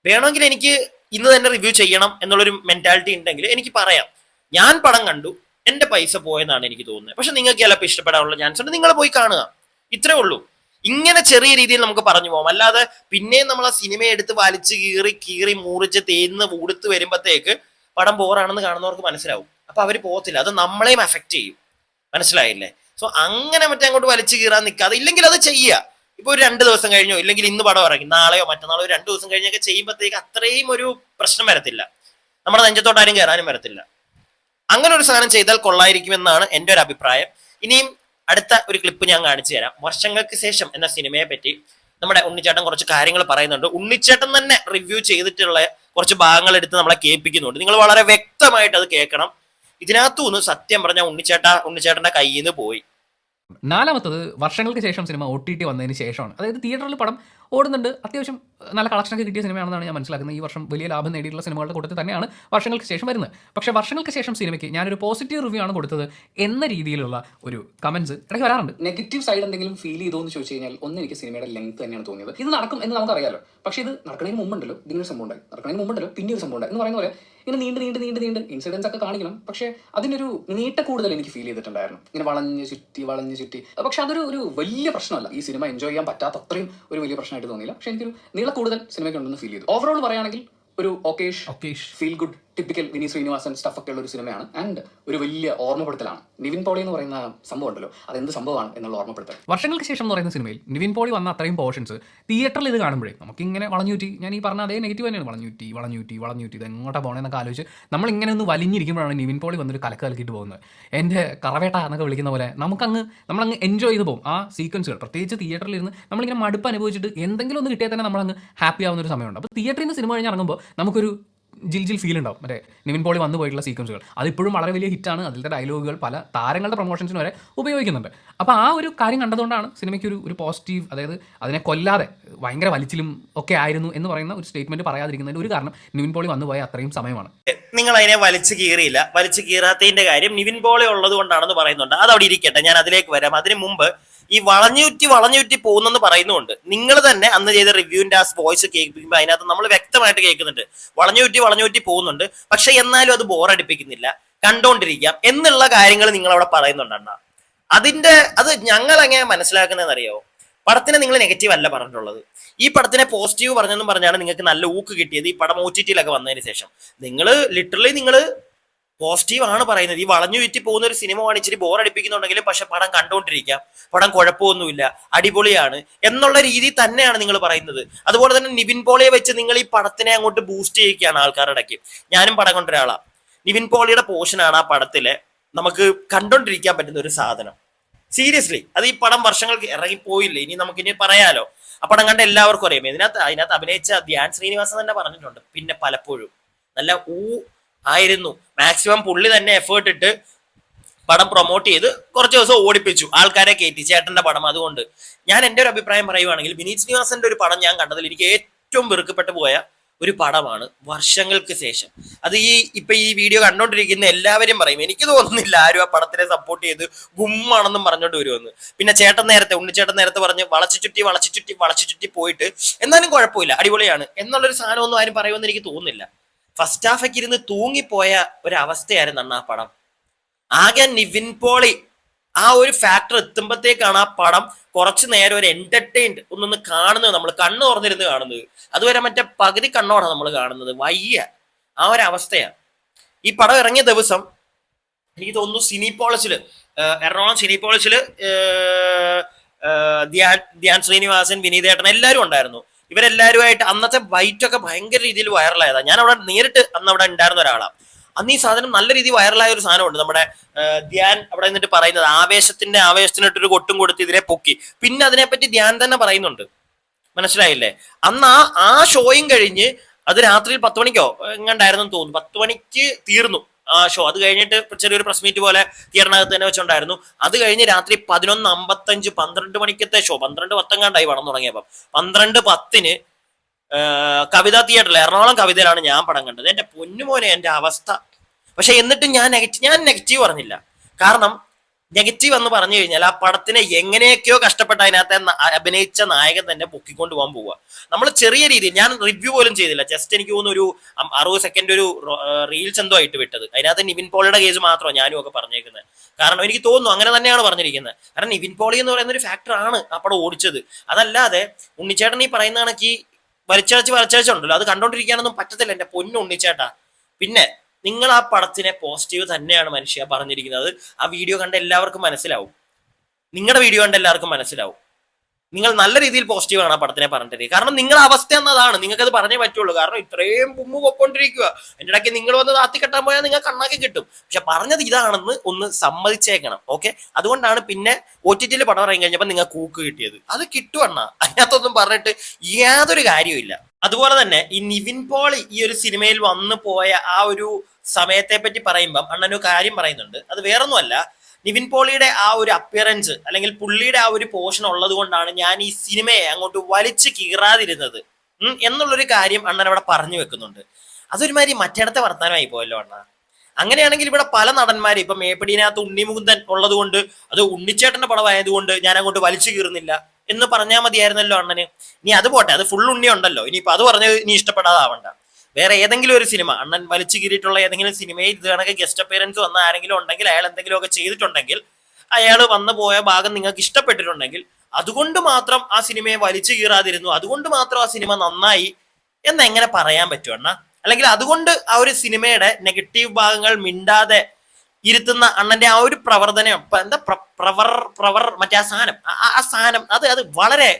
വേണമെങ്കിൽ എനിക്ക് ഇന്ന് തന്നെ റിവ്യൂ ചെയ്യണം എന്നുള്ളൊരു മെന്റാലിറ്റി ഉണ്ടെങ്കിൽ എനിക്ക് പറയാം, ഞാൻ പടം കണ്ടു, എന്റെ പൈസ പോയെന്നാണ് എനിക്ക് തോന്നുന്നത്. പക്ഷെ നിങ്ങൾക്ക് ചിലപ്പോൾ ഇഷ്ടപ്പെടാനുള്ള ചാൻസ് ഉണ്ട്, നിങ്ങൾ പോയി കാണുക. ഇത്രേ ഉള്ളൂ. ഇങ്ങനെ ചെറിയ രീതിയിൽ നമുക്ക് പറഞ്ഞു പോകാം. അല്ലാതെ പിന്നെയും നമ്മൾ ആ സിനിമയെ എടുത്ത് വലിച്ച് കീറി മുറിച്ച് തേന്ന് ഉടുത്ത് വരുമ്പോഴത്തേക്ക് പടം ബോറാണെന്ന് കാണുന്നവർക്ക് മനസ്സിലാവും. അപ്പൊ അവർ പോകത്തില്ല. അത് നമ്മളെയും അഫക്റ്റ് ചെയ്യും. മനസ്സിലായില്ലേ? സോ അങ്ങനെ അങ്ങോട്ട് വലിച്ചു കീറാൻ നിൽക്കാതെ, ഇല്ലെങ്കിൽ അത് ചെയ്യുക. ഇപ്പൊ ഒരു 2 ദിവസം കഴിഞ്ഞോ, ഇല്ലെങ്കിൽ ഇന്ന് പടം ഇറങ്ങി നാളെയോ മറ്റന്നാളോ 2 ദിവസം കഴിഞ്ഞൊക്കെ ചെയ്യുമ്പോഴത്തേക്ക് അത്രയും ഒരു പ്രശ്നം വരത്തില്ല. നമ്മുടെ നെഞ്ചത്തോട്ട് ആരും കയറാനും വരത്തില്ല. അങ്ങനെ ഒരു സാധനം ചെയ്താൽ കൊള്ളായിരിക്കുമെന്നാണ് എൻ്റെ ഒരു അഭിപ്രായം. ഇനിയും അടുത്ത ഒരു ക്ലിപ്പ് ഞാൻ കാണിച്ചു തരാം. വർഷങ്ങൾക്ക് ശേഷം എന്ന സിനിമയെ പറ്റി നമ്മുടെ ഉണ്ണിച്ചേട്ടൻ കുറച്ച് കാര്യങ്ങൾ പറയുന്നുണ്ട്. ഉണ്ണിച്ചേട്ടൻ തന്നെ റിവ്യൂ ചെയ്തിട്ടുള്ള കുറച്ച് ഭാഗങ്ങൾ എടുത്ത് നമ്മളെ കേൾപ്പിക്കുന്നുണ്ട്. നിങ്ങൾ വളരെ വ്യക്തമായിട്ട് അത് കേൾക്കണം. ഇതിനകത്തുനിന്ന് സത്യം പറഞ്ഞാൽ ഉണ്ണിച്ചേട്ടന്റെ കയ്യിൽ നിന്ന് പോയി. നാലാമത്തത് വർഷങ്ങൾക്ക് ശേഷം സിനിമ OTT വന്നതിന് ശേഷമാണ്. അതായത് തിയേറ്ററിൽ പടം ഓടുന്നുണ്ട്, അത്യാവശ്യം നല്ല കളക്ഷനൊക്കെ കിട്ടിയ സിനിമയാണെന്നാണ് ഞാൻ മനസ്സിലാക്കുന്നത്. ഈ വർഷം വലിയ ലാഭം നേടിയിട്ടുള്ള സിനിമകളുടെ കൂട്ടത്തിൽ തന്നെയാണ് വർഷങ്ങൾക്ക് ശേഷം വരുന്നത്. പക്ഷേ വർഷങ്ങൾക്ക് ശേഷം സിനിമയ്ക്ക് ഞാനൊരു പോസിറ്റീവ് റിവ്യൂ ആണ് കൊടുത്തത് എന്ന രീതിയിലുള്ള ഒരു കമന്റ്സ് ഇടയ്ക്ക് വരാറുണ്ട്. നെഗറ്റീവ് സൈഡ് എന്തെങ്കിലും ഫീൽ ചെയ്തോ എന്ന് ചോദിച്ചു കഴിഞ്ഞാൽ ഒന്ന് എനിക്ക് സിനിമയുടെ ലെങ്ത് തന്നെയാണ് തോന്നിയത്. ഇത് നടക്കും എന്ന് നമുക്കറിയാലോ, പക്ഷേ ഇത് നടക്കുന്നതിന് മുമ്പുണ്ടല്ലോ ഇതിനൊരു സംഭവം ഉണ്ടായി, നടക്കുന്നതിന് മുമ്പുണ്ടല്ലോ പിന്നെ ഒരു സംഭവം ഉണ്ടായി എന്ന് പറയുന്ന പോലെ ഇങ്ങനെ നീണ്ട് ഇൻസിഡൻസ് ഒക്കെ കാണിക്കണം. പക്ഷേ അതിനൊരു നീട്ട കൂടുതൽ എനിക്ക് ഫീൽ ചെയ്തിട്ടുണ്ടായിരുന്നു, ഇങ്ങനെ വളഞ്ഞ് ചുറ്റി. പക്ഷെ അതൊരു വലിയ പ്രശ്നമല്ല. ഈ സിനിമ എൻജോയ് ചെയ്യാൻ പറ്റാത്ത അത്രയും ഒരു വലിയ പ്രശ്നമായിട്ട് തോന്നിയില്ല. പക്ഷെ എനിക്കൊരു നീള കൂടുതൽ സിനിമയ്ക്ക് ഉണ്ടെന്ന് ഫീൽ ചെയ്തു. ഓവറോൾ പറയുകയാണെങ്കിൽ ഒരു ഓക്കേഷ് feel good typical Vineeth Sreenivasan stuff ഒക്കെ ഉള്ള ഒരു സിനിമയാണ്. ആൻഡ് ഒരു വലിയ ഓർമ്മപ്പെടുത്തലാണ്. നിവിൻ പോളി എന്ന് പറയുന്ന സംഭവം ഉണ്ടല്ലോ, അതെന്ത് സംഭവമാണ് എന്നുള്ള ഓർമ്മപ്പെടുത്തൽ. വർഷങ്ങൾക്ക് ശേഷം എന്ന് പറയുന്ന സിനിമയിൽ നിവിൻ പോളി വന്ന അത്രയും പോർഷൻസ് തിയേറ്ററിൽ ഇത് കാണുമ്പോഴേ നമുക്കിങ്ങനെ വളഞ്ഞൂറ്റി, ഞാൻ ഈ പറഞ്ഞ അതേ നെഗറ്റീവ് തന്നെയാണ്, വളഞ്ഞൂറ്റി ഇത് എങ്ങോട്ടാ പോകണമെന്നൊക്കെ ആലോചിച്ച് നമ്മളിങ്ങനെ ഒന്ന് വലിഞ്ഞിരിക്കുമ്പോഴാണ് നിവിൻ പോളി വന്നൊരു കലക്കിയിട്ട് പോകുന്നത്. എൻ്റെ കറവേട്ട എന്നൊക്കെ വിളിക്കുന്ന പോലെ നമ്മളങ്ങ് എൻജോയ് ചെയ്ത് പോകും ആ സീക്വൻസുകൾ. പ്രത്യേകിച്ച് തിയേറ്ററിൽ ഇരുന്ന് നമ്മളിങ്ങനെ മടുപ്പ് അനുഭവിച്ചിട്ട് എന്തെങ്കിലും ഒന്ന് കിട്ടിയാൽ തന്നെ നമ്മളങ്ങ് ഹാപ്പി ആവുന്ന ഒരു സമയമുണ്ട്. അപ്പോൾ തിയേറ്ററിൽ നിന്ന് സിനിമ കഴിഞ്ഞ് ഇറങ്ങുമ്പോൾ നമുക്കൊരു ജിൽ ഫീൽ ഉണ്ടാവും. മറ്റേ നിവിൻ പോളി വന്നു പോയിട്ടുള്ള സീക്വൻസുകൾ അതിപ്പോഴും വളരെ വലിയ ഹിറ്റാണ്. അതിലത്തെ ഡയലോഗുകൾ പല താരങ്ങളുടെ പ്രൊമോഷൻസിന് വരെ ഉപയോഗിക്കുന്നുണ്ട്. അപ്പോൾ ആ ഒരു കാര്യം കണ്ടതുകൊണ്ടാണ് സിനിമയ്ക്ക് ഒരു പോസിറ്റീവ്, അതായത് അതിനെ കൊല്ലാതെ ഭയങ്കര വലിച്ചിലും ഒക്കെ ആയിരുന്നു എന്ന് പറയുന്ന ഒരു സ്റ്റേറ്റ്മെന്റ് പറയാതിരിക്കുന്നതിന്റെ ഒരു കാരണം നിവിൻ പോളി വന്നുപോയ അത്രയും സമയമാണ്. നിങ്ങൾ അതിനെ വലിച്ചു കീറാത്തതിന്റെ കാര്യം നിവിൻ പോളി ഉള്ളത് കൊണ്ടാണെന്ന് പറയുന്നുണ്ട്. അത് അവിടെ ഇരിക്കട്ടെ, ഞാൻ അതിലേക്ക് വരാം. അതിന് മുമ്പ് ഈ വളഞ്ഞുറ്റി പോകുന്നെന്ന് പറയുന്നുണ്ട്. നിങ്ങൾ തന്നെ അന്ന് ചെയ്ത റിവ്യൂവിന്റെ ആ വോയിസ് കേൾപ്പിക്കുമ്പോൾ അതിനകത്ത് നമ്മൾ വ്യക്തമായിട്ട് കേൾക്കുന്നുണ്ട് വളഞ്ഞുറ്റി പോകുന്നുണ്ട്. പക്ഷെ എന്നാലും അത് ബോറടിപ്പിക്കുന്നില്ല, കണ്ടോണ്ടിരിക്കാം എന്നുള്ള കാര്യങ്ങൾ നിങ്ങൾ അവിടെ പറയുന്നുണ്ടണ്ണ. അത് ഞങ്ങൾ എങ്ങനെ മനസ്സിലാക്കുന്നതെന്ന് അറിയാമോ? പടത്തിനെ നിങ്ങൾ നെഗറ്റീവ് അല്ല പറഞ്ഞിട്ടുള്ളത്. ഈ പടത്തിനെ പോസിറ്റീവ് പറഞ്ഞെന്നും പറഞ്ഞാണ് നിങ്ങൾക്ക് നല്ല ഊക്ക് കിട്ടിയത് ഈ പടം OTT വന്നതിന് ശേഷം. നിങ്ങൾ പോസിറ്റീവ് ആണ് പറയുന്നത്. ഈ വളഞ്ഞു ചുറ്റി പോകുന്ന ഒരു സിനിമ ആണ്, ഇച്ചിരി ബോർ അടിപ്പിക്കുന്നുണ്ടെങ്കിലും പക്ഷെ പടം കണ്ടോണ്ടിരിക്കാം, പടം കുഴപ്പമൊന്നുമില്ല, അടിപൊളിയാണ് എന്നുള്ള രീതിയിൽ തന്നെയാണ് നിങ്ങൾ പറയുന്നത്. അതുപോലെ തന്നെ നിവിൻ പോളിയെ വെച്ച് നിങ്ങൾ ഈ പടത്തിനെ അങ്ങോട്ട് ബൂസ്റ്റ് ചെയ്യിക്കുകയാണ് ആൾക്കാരുടെ ഇടയ്ക്ക്. ഞാനും പടം കണ്ട ഒരാളാണ്. നിവിൻ പോളിയുടെ പോർഷനാണ് ആ പടത്തിലെ നമുക്ക് കണ്ടോണ്ടിരിക്കാൻ പറ്റുന്ന ഒരു സാധനം. സീരിയസ്ലി അത് ഈ പടം വർഷങ്ങൾക്ക് ഇറങ്ങിപ്പോയില്ലേ, ഇനി നമുക്കിനി പറയാലോ. ആ പടം കണ്ട എല്ലാവർക്കും അറിയാം. അതിനകത്ത് അഭിനയിച്ച ധ്യാൻ ശ്രീനിവാസൻ തന്നെ പറഞ്ഞിട്ടുണ്ട്, പിന്നെ പലപ്പോഴും നല്ല ആയിരുന്നു. മാക്സിമം പുള്ളി തന്നെ എഫേർട്ട് ഇട്ട് പടം പ്രൊമോട്ട് ചെയ്ത് കുറച്ച് ദിവസം ഓടിപ്പിച്ചു, ആൾക്കാരെ കയറ്റി, ചേട്ടന്റെ പടം. അതുകൊണ്ട് ഞാൻ എൻ്റെ ഒരു അഭിപ്രായം പറയുവാണെങ്കിൽ വിനീത് ശ്രീനിവാസന്റെ ഒരു പടം ഞാൻ കണ്ടതിൽ എനിക്ക് ഏറ്റവും വെറുക്കപ്പെട്ടു പോയ ഒരു പടമാണ് വർഷങ്ങൾക്ക് ശേഷം. അത് ഇപ്പൊ ഈ വീഡിയോ കണ്ടോണ്ടിരിക്കുന്ന എല്ലാവരും പറയും, എനിക്ക് തോന്നുന്നില്ല ആരും ആ പടത്തിനെ സപ്പോർട്ട് ചെയ്ത് ഗുമ്മാണെന്നും പറഞ്ഞോണ്ട് വരുമെന്ന്. പിന്നെ ഉണ്ണിച്ചേട്ടൻ നേരത്തെ പറഞ്ഞ് വളച്ചു ചുറ്റി പോയിട്ട് എന്നാലും കുഴപ്പമില്ല, അടിപൊളിയാണ് എന്നുള്ളൊരു സാധനമൊന്നും ആരും പറയുമെന്ന് എനിക്ക് തോന്നുന്നില്ല. ഫസ്റ്റ് ഹാഫൊക്കെ ഇരുന്ന് തൂങ്ങിപ്പോയ ഒരു അവസ്ഥയായിരുന്നു അന്ന് ആ പടം. ആകെ നിവിൻ പോളി ആ ഒരു ഫാക്ടർ എത്തുമ്പോഴത്തേക്കാണ് ആ പടം കുറച്ചു നേരം ഒരു എന്റർടൈൻഡ് ഒന്നൊന്ന് കാണുന്നത്, നമ്മൾ കണ്ണ് തുറന്നിരുന്ന് കാണുന്നത്. അതുവരെ മറ്റേ പകുതി കണ്ണോടാണ് നമ്മൾ കാണുന്നത്, വയ്യ ആ ഒരു അവസ്ഥയാണ്. ഈ പടം ഇറങ്ങിയ ദിവസം എനിക്ക് തോന്നുന്നു എറണാകുളം സിനിപോളിസില് ധ്യാൻ ശ്രീനിവാസൻ, വിനീതേട്ടൻ എല്ലാവരും ഉണ്ടായിരുന്നു. ഇവരെല്ലാവരുമായിട്ട് അന്നത്തെ വൈറ്റൊക്കെ ഭയങ്കര രീതിയിൽ വൈറലായതാ. ഞാൻ അവിടെ നേരിട്ട് അന്ന് അവിടെ ഉണ്ടായിരുന്ന ഒരാളാണ്. അന്ന് ഈ സാധനം നല്ല രീതിയിൽ വൈറലായ ഒരു സാധനമുണ്ട്. നമ്മുടെ ധ്യാൻ അവിടെ നിന്നിട്ട് പറയുന്നത് ആവേശത്തിനിട്ടൊരു കൊട്ടും കൊടുത്ത് ഇതിനെ പൊക്കി. പിന്നെ അതിനെപ്പറ്റി ധ്യാൻ തന്നെ പറയുന്നുണ്ട്, മനസ്സിലായില്ലേ? അന്ന് ആ ഷോയും കഴിഞ്ഞ് അത് രാത്രി 10 മണിക്കോ എങ്ങാണ്ടായിരുന്നു തോന്നുന്നു, 10 മണിക്ക് തീർന്നു ആ ഷോ. അത് കഴിഞ്ഞിട്ട് ചെറിയൊരു പ്രസ് മീറ്റ് പോലെ തിയേറ്ററിനകത്ത് തന്നെ വെച്ചുണ്ടായിരുന്നു. അത് കഴിഞ്ഞ് രാത്രി 11:55 12 മണിക്കത്തെ ഷോ, 12:10 എങ്ങാണ്ടായി പടം തുടങ്ങിയപ്പം. 12:10 കവിത തിയേറ്ററിൽ, എറണാകുളം കവിതയിലാണ് ഞാൻ പടം കണ്ടത്. എന്റെ പൊന്നുമോനെ എന്റെ അവസ്ഥ. പക്ഷെ എന്നിട്ട് ഞാൻ നെഗറ്റീവ് പറഞ്ഞില്ല. കാരണം നെഗറ്റീവ് എന്ന് പറഞ്ഞു കഴിഞ്ഞാൽ ആ പടത്തിനെ എങ്ങനെയൊക്കെയോ കഷ്ടപ്പെട്ട് അതിനകത്ത് അഭിനയിച്ച നായകൻ തന്നെ പൊക്കിക്കൊണ്ട് പോകാൻ പോവുക. നമ്മൾ ചെറിയ രീതിയിൽ, ഞാൻ റിവ്യൂ പോലും ചെയ്തില്ല, ജസ്റ്റ് എനിക്ക് തോന്നുന്നു ഒരു 60 സെക്കൻഡ് ഒരു റീൽസ് എന്തോ ആയിട്ട് വിട്ടത്. അതിനകത്ത് നിവിൻ പോളിയുടെ കേസ് മാത്രമാണ് ഞാനും ഒക്കെ പറഞ്ഞേക്കുന്നത്. കാരണം എനിക്ക് തോന്നുന്നു അങ്ങനെ തന്നെയാണ് പറഞ്ഞിരിക്കുന്നത്. കാരണം നിവിൻ പോളി എന്ന് പറയുന്ന ഒരു ഫാക്ടറാണ് ആ പടം ഓടിച്ചത്. അതല്ലാതെ ഉണ്ണിച്ചേട്ടൻ ഈ പറയുന്ന കണക്ക് വരച്ചടച്ചുണ്ടല്ലോ, അത് കണ്ടോണ്ടിരിക്കാനൊന്നും പറ്റത്തില്ല എന്റെ പൊന്നു ഉണ്ണിച്ചേട്ടാ. പിന്നെ നിങ്ങൾ ആ പടത്തിനെ പോസിറ്റീവ് തന്നെയാണ് മനുഷ്യ പറഞ്ഞിരിക്കുന്നത്. ആ വീഡിയോ കണ്ട എല്ലാവർക്കും മനസ്സിലാവും, നിങ്ങളുടെ വീഡിയോ കണ്ട എല്ലാവർക്കും മനസ്സിലാവും. നിങ്ങൾ നല്ല രീതിയിൽ പോസിറ്റീവാണ് ആ പടത്തിനെ പറഞ്ഞിട്ട്. കാരണം നിങ്ങളുടെ അവസ്ഥ എന്നതാണ്, നിങ്ങൾക്ക് അത് പറഞ്ഞേ പറ്റുള്ളൂ. കാരണം ഇത്രയും പുമ്മ് പൊക്കൊണ്ടിരിക്കുക, എൻ്റെ ഇടയ്ക്ക് നിങ്ങൾ വന്ന് താത്തി കെട്ടാൻ പോയാൽ നിങ്ങൾ കണ്ണാക്കി കിട്ടും. പക്ഷെ പറഞ്ഞത് ഇതാണെന്ന് ഒന്ന് സമ്മതിച്ചേക്കണം. ഓക്കെ, അതുകൊണ്ടാണ് പിന്നെ OTT പടം ഇറങ്ങി കഴിഞ്ഞപ്പോൾ നിങ്ങൾ കൂക്ക് കിട്ടിയത്. അത് കിട്ടുവണ്ണ, അതിനകത്തൊന്നും പറഞ്ഞിട്ട് യാതൊരു കാര്യമില്ല. അതുപോലെ തന്നെ ഈ നിവിൻ പോളി ഈ ഒരു സിനിമയിൽ വന്നു പോയ ആ ഒരു സമയത്തെ പറ്റി പറയുമ്പം അണ്ണനൊരു കാര്യം പറയുന്നുണ്ട്. അത് വേറൊന്നുമല്ല, നിവിൻ പോളിയുടെ ആ ഒരു അപ്പിയറൻസ് അല്ലെങ്കിൽ പുള്ളിയുടെ ആ ഒരു പോർഷൻ ഉള്ളത് കൊണ്ടാണ് ഞാൻ ഈ സിനിമയെ അങ്ങോട്ട് വലിച്ചു കീറാതിരുന്നത് എന്നുള്ളൊരു കാര്യം അണ്ണൻ അവിടെ പറഞ്ഞു വെക്കുന്നുണ്ട്. അതൊരുമാതിരി മറ്റേടത്തെ വർത്താനമായി പോയല്ലോ അണ്ണ. അങ്ങനെയാണെങ്കിൽ ഇവിടെ പല നടന്മാരും ഇപ്പൊ മേപ്പടിനകത്ത് ഉണ്ണിമുകുന്ദൻ ഉള്ളത് കൊണ്ട്, അത് ഉണ്ണിച്ചേട്ടന്റെ പടമായതുകൊണ്ട് ഞാൻ അങ്ങോട്ട് വലിച്ചു കീറുന്നില്ല എന്ന് പറഞ്ഞാൽ മതിയായിരുന്നല്ലോ അണ്ണന്. ഇനി അത് പോട്ടെ, അത് ഫുൾ ഉണ്ണി ഉണ്ടല്ലോ, ഇനിയിപ്പൊ അത് പറഞ്ഞത് ഇനി ഇഷ്ടപ്പെടാതാവണ്ട. വേറെ ഏതെങ്കിലും ഒരു സിനിമ അണ്ണൻ വലിച്ചു കീറിയിട്ടുള്ള ഏതെങ്കിലും സിനിമയിൽ ഇത് കണക്ക് ഗസ്റ്റ് അപ്പിയറൻസ് വന്ന ആരെങ്കിലും ഉണ്ടെങ്കിൽ, അയാൾ എന്തെങ്കിലുമൊക്കെ ചെയ്തിട്ടുണ്ടെങ്കിൽ, അയാൾ വന്നു പോയ ഭാഗം നിങ്ങൾക്ക് ഇഷ്ടപ്പെട്ടിട്ടുണ്ടെങ്കിൽ അതുകൊണ്ട് മാത്രം ആ സിനിമയെ വലിച്ചു കീറാതിരുന്നു, അതുകൊണ്ട് മാത്രം ആ സിനിമ നന്നായി എന്നെങ്ങനെ പറയാൻ പറ്റും അണ്ണ? അല്ലെങ്കിൽ അതുകൊണ്ട് ആ ഒരു സിനിമയുടെ നെഗറ്റീവ് ഭാഗങ്ങൾ മിണ്ടാതെ ഇരുത്തുന്ന അണ്ണന്റെ ആ ഒരു പ്രവർത്തനം, എന്താ മറ്റേ ആ സാധനം അത് വളരെ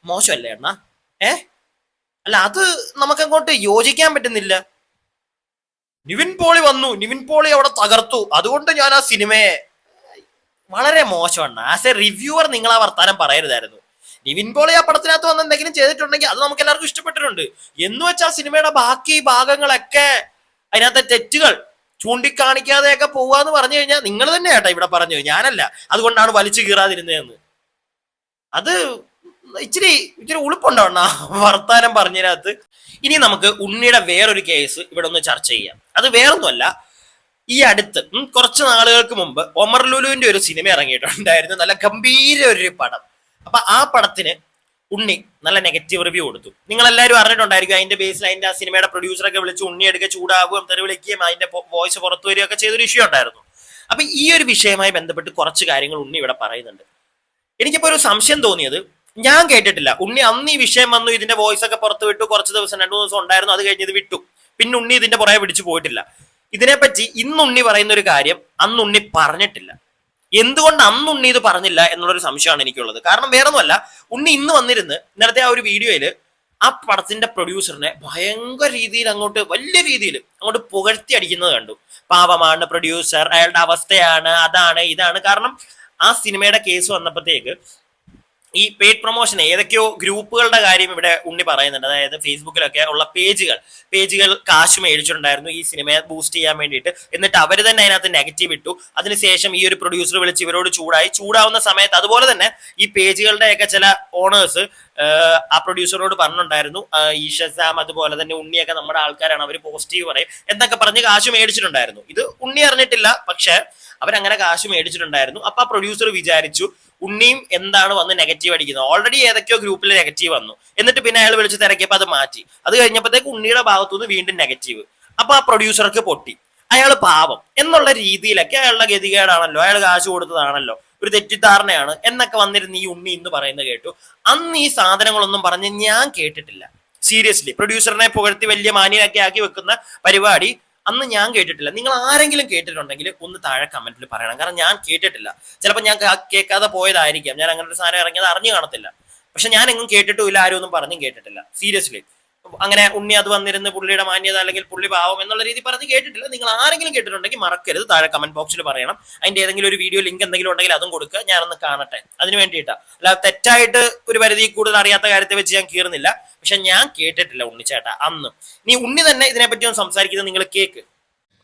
മോശമല്ലേ അണ്ണ? അല്ല, അത് നമുക്കങ്ങോട്ട് യോജിക്കാൻ പറ്റുന്നില്ല. നിവിൻ പോളി വന്നു, നിവിൻ പോളി അവിടെ തകർത്തു, അതുകൊണ്ട് ഞാൻ ആ സിനിമയെ, വളരെ മോശമാണ്. ആസ് എ റിവ്യൂവർ നിങ്ങൾ ആ വർത്താനം പറയരുതായിരുന്നു. നിവിൻ പോളി ആ പടത്തിനകത്ത് വന്ന് എന്തെങ്കിലും ചെയ്തിട്ടുണ്ടെങ്കിൽ അത് നമുക്ക് എല്ലാവർക്കും ഇഷ്ടപ്പെട്ടിട്ടുണ്ട് എന്ന് വെച്ചാൽ സിനിമയുടെ ബാക്കി ഭാഗങ്ങളൊക്കെ അതിനകത്തെ തെറ്റുകൾ ചൂണ്ടിക്കാണിക്കാതെയൊക്കെ പോവാന്ന് പറഞ്ഞു കഴിഞ്ഞാൽ നിങ്ങൾ തന്നെ കേട്ടോ ഇവിടെ പറഞ്ഞു, ഞാനല്ല. അതുകൊണ്ടാണ് വലിച്ചു കീറാതിരുന്നതെന്ന്. അത് ഇച്ചിരി ഉളുപ്പുണ്ടാവണ വർത്താനം പറഞ്ഞതിനകത്ത്. ഇനി നമുക്ക് ഉണ്ണിയുടെ വേറൊരു കേസ് ഇവിടെ ഒന്ന് ചർച്ച ചെയ്യാം. അത് വേറൊന്നുമല്ല, ഈ അടുത്ത് കുറച്ച് നാളുകൾക്ക് മുമ്പ് ഒമർ ലുലുവിന്റെ ഒരു സിനിമ ഇറങ്ങിയിട്ടുണ്ടായിരുന്നു, നല്ല ഗംഭീര ഒരു പടം. അപ്പൊ ആ പടത്തിന് ഉണ്ണി നല്ല നെഗറ്റീവ് റിവ്യൂ കൊടുത്തു. നിങ്ങൾ എല്ലാവരും അറിഞ്ഞിട്ടുണ്ടായിരിക്കും. അതിന്റെ ബേസിൽ അതിന്റെ ആ സിനിമയുടെ പ്രൊഡ്യൂസറൊക്കെ വിളിച്ച് ഉണ്ണി എടുക്കുക, ചൂടാവുകയും തെറി വിളിക്കുകയും അതിന്റെ വോയിസ് പുറത്തു വരികയൊക്കെ ചെയ്തൊരു ഇഷ്യൂ ഉണ്ടായിരുന്നു. അപ്പൊ ഈ ഒരു വിഷയവുമായി ബന്ധപ്പെട്ട് കുറച്ച് കാര്യങ്ങൾ ഉണ്ണി ഇവിടെ പറയുന്നുണ്ട്. എനിക്കിപ്പോ ഒരു സംശയം തോന്നിയത്, ഞാൻ കേട്ടിട്ടില്ല ഉണ്ണി അന്ന് ഈ വിഷയം വന്നു, ഇതിന്റെ വോയിസ് ഒക്കെ പുറത്തു വിട്ടു, കുറച്ച് ദിവസം 2-3 ദിവസം ഉണ്ടായിരുന്നു, അത് കഴിഞ്ഞ് ഇത് വിട്ടു, പിന്നെ ഉണ്ണി ഇതിന്റെ പുറകെ പിടിച്ചു പോയിട്ടില്ല. ഇതിനെപ്പറ്റി ഇന്ന് ഉണ്ണി പറയുന്ന ഒരു കാര്യം അന്ന് ഉണ്ണി പറഞ്ഞിട്ടില്ല. എന്തുകൊണ്ട് അന്ന് ഉണ്ണി ഇത് പറഞ്ഞില്ല എന്നുള്ളൊരു സംശയമാണ് എനിക്കുള്ളത്. കാരണം വേറൊന്നുമല്ല, ഉണ്ണി ഇന്ന് വന്നിരുന്ന് ഇന്നലത്തെ ആ ഒരു വീഡിയോയില് ആ പടത്തിന്റെ പ്രൊഡ്യൂസറിനെ ഭയങ്കര രീതിയിൽ അങ്ങോട്ട്, വലിയ രീതിയിൽ അങ്ങോട്ട് പുകഴ്ത്തി അടിക്കുന്നത് കണ്ടു. പാവമാണ് പ്രൊഡ്യൂസർ, അയാളുടെ അവസ്ഥയാണ്, അതാണ് ഇതാണ്. കാരണം ആ സിനിമയുടെ കേസ് വന്നപ്പോഴത്തേക്ക് ഈ പെയ്ഡ് പ്രൊമോഷൻ ഏതൊക്കെയോ ഗ്രൂപ്പുകളുടെ കാര്യം ഇവിടെ ഉണ്ണി പറയുന്നുണ്ട്. അതായത് ഫേസ്ബുക്കിലൊക്കെ ഉള്ള പേജുകൾ കാശ് മേടിച്ചിട്ടുണ്ടായിരുന്നു ഈ സിനിമയെ ബൂസ്റ്റ് ചെയ്യാൻ വേണ്ടിയിട്ട്. എന്നിട്ട് അവർ തന്നെ അതിനകത്ത് നെഗറ്റീവ് ഇട്ടു. അതിനുശേഷം ഈ ഒരു പ്രൊഡ്യൂസർ വിളിച്ച് ഇവരോട് ചൂടാവുന്ന സമയത്ത് അതുപോലെ തന്നെ ഈ പേജുകളുടെയൊക്കെ ചില ഓണേഴ്സ് ആ പ്രൊഡ്യൂസറോട് പറഞ്ഞിട്ടുണ്ടായിരുന്നു, ഈഷസാം അതുപോലെ തന്നെ ഉണ്ണിയൊക്കെ നമ്മുടെ ആൾക്കാരാണ്, അവർ പോസിറ്റീവ് പറയും എന്നൊക്കെ പറഞ്ഞ് കാശ് മേടിച്ചിട്ടുണ്ടായിരുന്നു. ഇത് ഉണ്ണി അറിഞ്ഞിട്ടില്ല, പക്ഷെ അവരങ്ങനെ കാശ് മേടിച്ചിട്ടുണ്ടായിരുന്നു. അപ്പൊ ആ പ്രൊഡ്യൂസർ വിചാരിച്ചു ഉണ്ണിയും എന്താണ് വന്ന് നെഗറ്റീവ് അടിക്കുന്നത്, ഓൾറെഡി ഏതൊക്കെയോ ഗ്രൂപ്പിൽ നെഗറ്റീവ് വന്നു, എന്നിട്ട് പിന്നെ അയാൾ വിളിച്ച് തിരക്കിയപ്പോൾ അത് മാറ്റി. അത് കഴിഞ്ഞപ്പോഴത്തേക്ക് ഉണ്ണിയുടെ ഭാഗത്തുനിന്ന് വീണ്ടും നെഗറ്റീവ്. അപ്പൊ ആ പ്രൊഡ്യൂസർക്ക് പൊട്ടി, അയാൾ പാവം എന്നുള്ള രീതിയിലൊക്കെ അയാളുടെ ഗതികേടാണല്ലോ, അയാൾ കാശ് കൊടുത്തതാണല്ലോ, ഒരു തെറ്റിദ്ധാരണയാണ് എന്നൊക്കെ വന്നിരുന്ന ഈ ഉണ്ണി ഇന്ന് പറയുന്നത് കേട്ടു. അന്ന് ഈ സാധനങ്ങളൊന്നും പറഞ്ഞ് ഞാൻ കേട്ടിട്ടില്ല. സീരിയസ്ലി പ്രൊഡ്യൂസറിനെ പുകഴ്ത്തി വലിയ മാന്യനൊക്കെ ആക്കി വെക്കുന്ന പരിപാടി അന്ന് ഞാൻ കേട്ടിട്ടില്ല. നിങ്ങൾ ആരെങ്കിലും കേട്ടിട്ടുണ്ടെങ്കിൽ ഒന്ന് താഴെ കമന്റിൽ പറയണം. കാരണം ഞാൻ കേട്ടിട്ടില്ല. ചിലപ്പോൾ ഞാൻ കേൾക്കാതെ പോയതായിരിക്കാം, ഞാൻ അങ്ങനെ ഒരു സാധനം ഇറങ്ങിയത് അറിഞ്ഞു കാണത്തില്ല. പക്ഷെ ഞാൻ എങ്ങും കേട്ടിട്ടുമില്ല, ആരും ഒന്നും പറഞ്ഞും കേട്ടിട്ടില്ല. സീരിയസ്ലി അങ്ങനെ ഉണ്ണി അത് വന്നിരുന്ന് പുള്ളിയുടെ മാന്യത അല്ലെങ്കിൽ പുള്ളി പാവം എന്നുള്ള രീതി പറഞ്ഞ് കേട്ടിട്ടില്ല. നിങ്ങൾ ആരെങ്കിലും കേട്ടിട്ടുണ്ടെങ്കിൽ മറക്കരുത്, താഴെ കമന്റ് ബോക്സിൽ പറയണം. അതിന്റെ ഏതെങ്കിലും ഒരു വീഡിയോ ലിങ്ക് എന്തെങ്കിലും ഉണ്ടെങ്കിൽ അതും കൊടുക്കുക, ഞാനൊന്ന് കാണട്ടെ. അതിന് വേണ്ടിയിട്ടാ, അല്ലാതെ തെറ്റായിട്ട് ഒരു പരിധി കൂടുതൽ അറിയാത്ത കാര്യത്തെ വെച്ച് ഞാൻ കീറുന്നില്ല. പക്ഷെ ഞാൻ കേട്ടിട്ടില്ല ഉണ്ണിച്ചേട്ടാ അന്ന്. നീ ഉണ്ണി തന്നെ ഇതിനെപ്പറ്റി ഒന്ന് സംസാരിക്കുന്നത് നിങ്ങൾ കേക്ക്.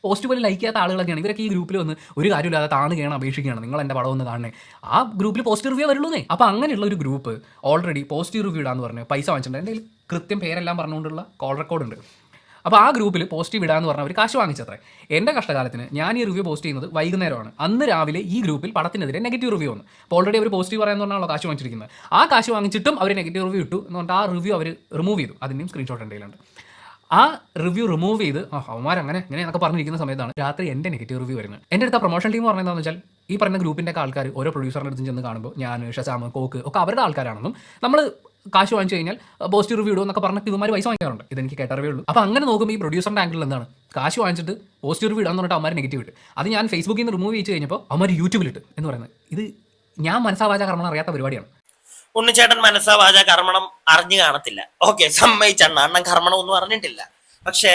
പോസ്റ്റ് പോലും ലൈക്ക് ചെയ്യാത്ത ആളുകളൊക്കെയാണ് ഇവരൊക്കെ ഈ ഗ്രൂപ്പിൽ വന്ന് ഒരു കാര്യമില്ലാതെ താണുകയാണ്, അപേക്ഷിക്കുകയാണ്, നിങ്ങൾ എൻ്റെ പടം ഒന്ന് കാണണേ. ആ ഗ്രൂപ്പിൽ പോസിറ്റീവ് റിവ്യൂ വരുള്ളൂന്നേ. അപ്പോൾ അങ്ങനെയുള്ള ഒരു ഗ്രൂപ്പ് ഓൾറെഡി പോസിറ്റീവ് റിവ്യൂ ഇടാന്ന് പറഞ്ഞ് പൈസ വാങ്ങിച്ചിട്ടുണ്ട്. എൻ്റെ കയ്യിൽ കൃത്യം പേരെല്ലാം പറഞ്ഞുകൊണ്ടുള്ള കോൾ റെക്കോർഡ് ഉണ്ട്. അപ്പോൾ ആ ഗ്രൂപ്പിൽ പോസിറ്റീവ് ഇടാന്ന് പറഞ്ഞാൽ അവർ കാശ് വാങ്ങിച്ചത്രേ. എൻ്റെ കഷ്ടകാലത്തിന് ഞാൻ ഈ റിവ്യൂ പോസ്റ്റ് ചെയ്യുന്നത് വൈകുന്നേരമാണ്. അന്ന് രാവിലെ ഈ ഗ്രൂപ്പിൽ പടത്തിനെതിരെ നെഗറ്റീവ് റിവ്യൂ വന്നു. അപ്പോൾ ഓൾറെഡി അവർ പോസിറ്റീവ് പറയാന്ന് പറഞ്ഞാണല്ലോ കാശ് വാങ്ങിച്ചിരിക്കുന്നത്. ആ കാശ് വാങ്ങിച്ചിട്ടും അവർ നെഗറ്റീവ് റിവ്യൂ ഇട്ടു എന്ന് പറഞ്ഞാൽ ആ റിവ്യൂ അവർ റിമൂവ് ചെയ്തു. അതിൻ്റെയും സ്ക്രീൻഷോട്ട് എൻ്റെ കയ്യിലുണ്ട്. ആ റിവ്യൂ റിമൂവ് ചെയ്ത് അവന്മാർ അങ്ങനെ എന്നൊക്കെ പറഞ്ഞിരിക്കുന്ന സമയത്താണ് രാത്രി എൻ്റെ നെഗറ്റീവ് റിവ്യൂ വരുന്നത്. എൻ്റെ അടുത്ത പ്രൊമോഷൻ ടീം പറഞ്ഞതെന്ന് വെച്ചാൽ ഈ പറഞ്ഞ ഗ്രൂപ്പിൻ്റെ ആൾക്കാർ ഓരോ പ്രൊഡ്യൂസറിൻ്റെ അടുത്ത് ചെന്ന് കാണുമ്പോൾ ഞാൻ, ഷസാം, കോക്ക് ഒക്കെ അവരുടെ ആൾക്കാരാണെന്നും നമ്മൾ കാശ് വാങ്ങിച്ചു കഴിഞ്ഞാൽ പോസിറ്റീവ് റിവ്യൂ ഇടും എന്നൊക്കെ പറഞ്ഞിട്ട് ഇവന്മാർ പൈസ വാങ്ങിക്കാറുണ്ട്. ഇതെനിക്ക് കേട്ടറിവേ ഉള്ളൂ. അപ്പോൾ അങ്ങനെ നോക്കുമ്പോൾ ഈ പ്രൊഡ്യൂസറിൻ്റെ ആംഗിളിൽ എന്താണ്, കാശ് വാങ്ങിച്ചിട്ട് പോസിറ്റീവ് റിവ്യൂ ഇടാന്ന് പറഞ്ഞിട്ട് അവന്മാർ നെഗറ്റീവ് ഇട്ട്. അത് ഞാൻ ഫേസ്ബുക്കിൽ നിന്ന് റിമൂവ് ചെയ്ത് കഴിഞ്ഞപ്പോൾ അവന്മാർ യൂട്യൂബിലിട്ട് എന്ന് പറയുന്നത്. ഇത് ഞാൻ മനസ്സാവാച കർമ്മം അറിയാത്ത പരിപാടിയാണ്. ഉണ്ണിച്ചേട്ടൻ മനസ്സാ വാച കർമ്മണം അറിഞ്ഞു കാണത്തില്ല. ഓക്കെ, സമ്മതിച്ചണ്ണ, അണ്ണൻ കർമ്മണം ഒന്നും അറിഞ്ഞിട്ടില്ല. പക്ഷെ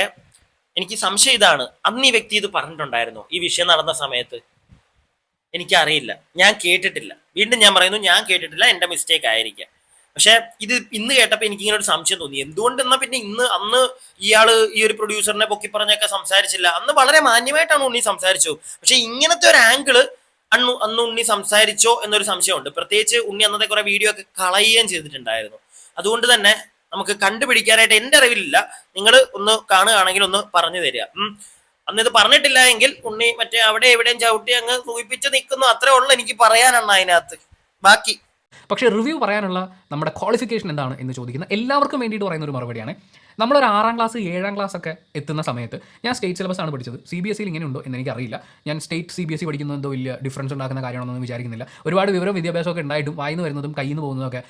എനിക്ക് സംശയം ഇതാണ്, അന്ന് ഈ വ്യക്തി ഇത് പറഞ്ഞിട്ടുണ്ടായിരുന്നു ഈ വിഷയം നടന്ന സമയത്ത്? എനിക്കറിയില്ല, ഞാൻ കേട്ടിട്ടില്ല. വീണ്ടും ഞാൻ പറയുന്നു, ഞാൻ കേട്ടിട്ടില്ല, എന്റെ മിസ്റ്റേക്ക് ആയിരിക്കാം. പക്ഷെ ഇത് ഇന്ന് കേട്ടപ്പോൾ എനിക്ക് ഇങ്ങനെ ഒരു സംശയം തോന്നി. എന്തുകൊണ്ടെന്നാ പിന്നെ അന്ന് ഇയാള് ഈ ഒരു പ്രൊഡ്യൂസറിനെ പൊക്കി പറഞ്ഞൊക്കെ സംസാരിച്ചില്ല? അന്ന് വളരെ മാന്യമായിട്ടാണ് ഉണ്ണി സംസാരിച്ചു. പക്ഷെ ഇങ്ങനത്തെ ഒരു ആംഗിള് അന്ന് ഉണ്ണി സംസാരിച്ചോ എന്നൊരു സംശയമുണ്ട്. പ്രത്യേകിച്ച് ഉണ്ണി അന്നത്തെ കുറെ വീഡിയോ ഒക്കെ കളയുകയും ചെയ്തിട്ടുണ്ടായിരുന്നു. അതുകൊണ്ട് തന്നെ നമുക്ക് കണ്ടുപിടിക്കാനായിട്ട് എന്റെ അറിവിലില്ല. നിങ്ങൾ ഒന്ന് കാണുകയാണെങ്കിൽ ഒന്ന് പറഞ്ഞു തരിക. അന്ന് ഇത് പറഞ്ഞിട്ടില്ല എങ്കിൽ ഉണ്ണി മറ്റേ അവിടെ എവിടെയും ചവിട്ടി അങ്ങ് സൂചിപ്പിച്ച് നിൽക്കുന്നു, അത്രേ ഉള്ളൂ എനിക്ക് പറയാനാണ് അതിനകത്ത്. ബാക്കി പക്ഷേ റിവ്യൂ പറയാനുള്ള നമ്മുടെ ക്വാളിഫിക്കേഷൻ എന്താണ് എന്ന് ചോദിക്കുന്ന എല്ലാവർക്കും വേണ്ടിയിട്ട് പറയുന്ന ഒരു മറുപടിയാണ്. നമ്മളൊരു 6ാം ക്ലാസ് 7ാം ക്ലാസ് ഒക്കെ എത്തുന്ന സമയത്ത് ഞാൻ സ്റ്റേറ്റ് സിലബസ് ആണ് പഠിച്ചത്. CBSE ഇങ്ങനെ ഉണ്ടോ എന്ന് എനിക്കറിയില്ല. ഞാൻ സ്റ്റേറ്റ് CBSE പഠിക്കുന്നതോ വലിയ ഡിഫറൻസ് ഉണ്ടാക്കുന്ന കാര്യമാണെന്നൊന്നും വിചാരിക്കുന്നില്ല. ഒരുപാട് വിവരവും വിദ്യാഭ്യാസമൊക്കെ ഉണ്ടായിട്ടും വായിന്ന് വരുന്നതും കയ്യിൽ നിന്ന് പോകുന്നതൊക്കെ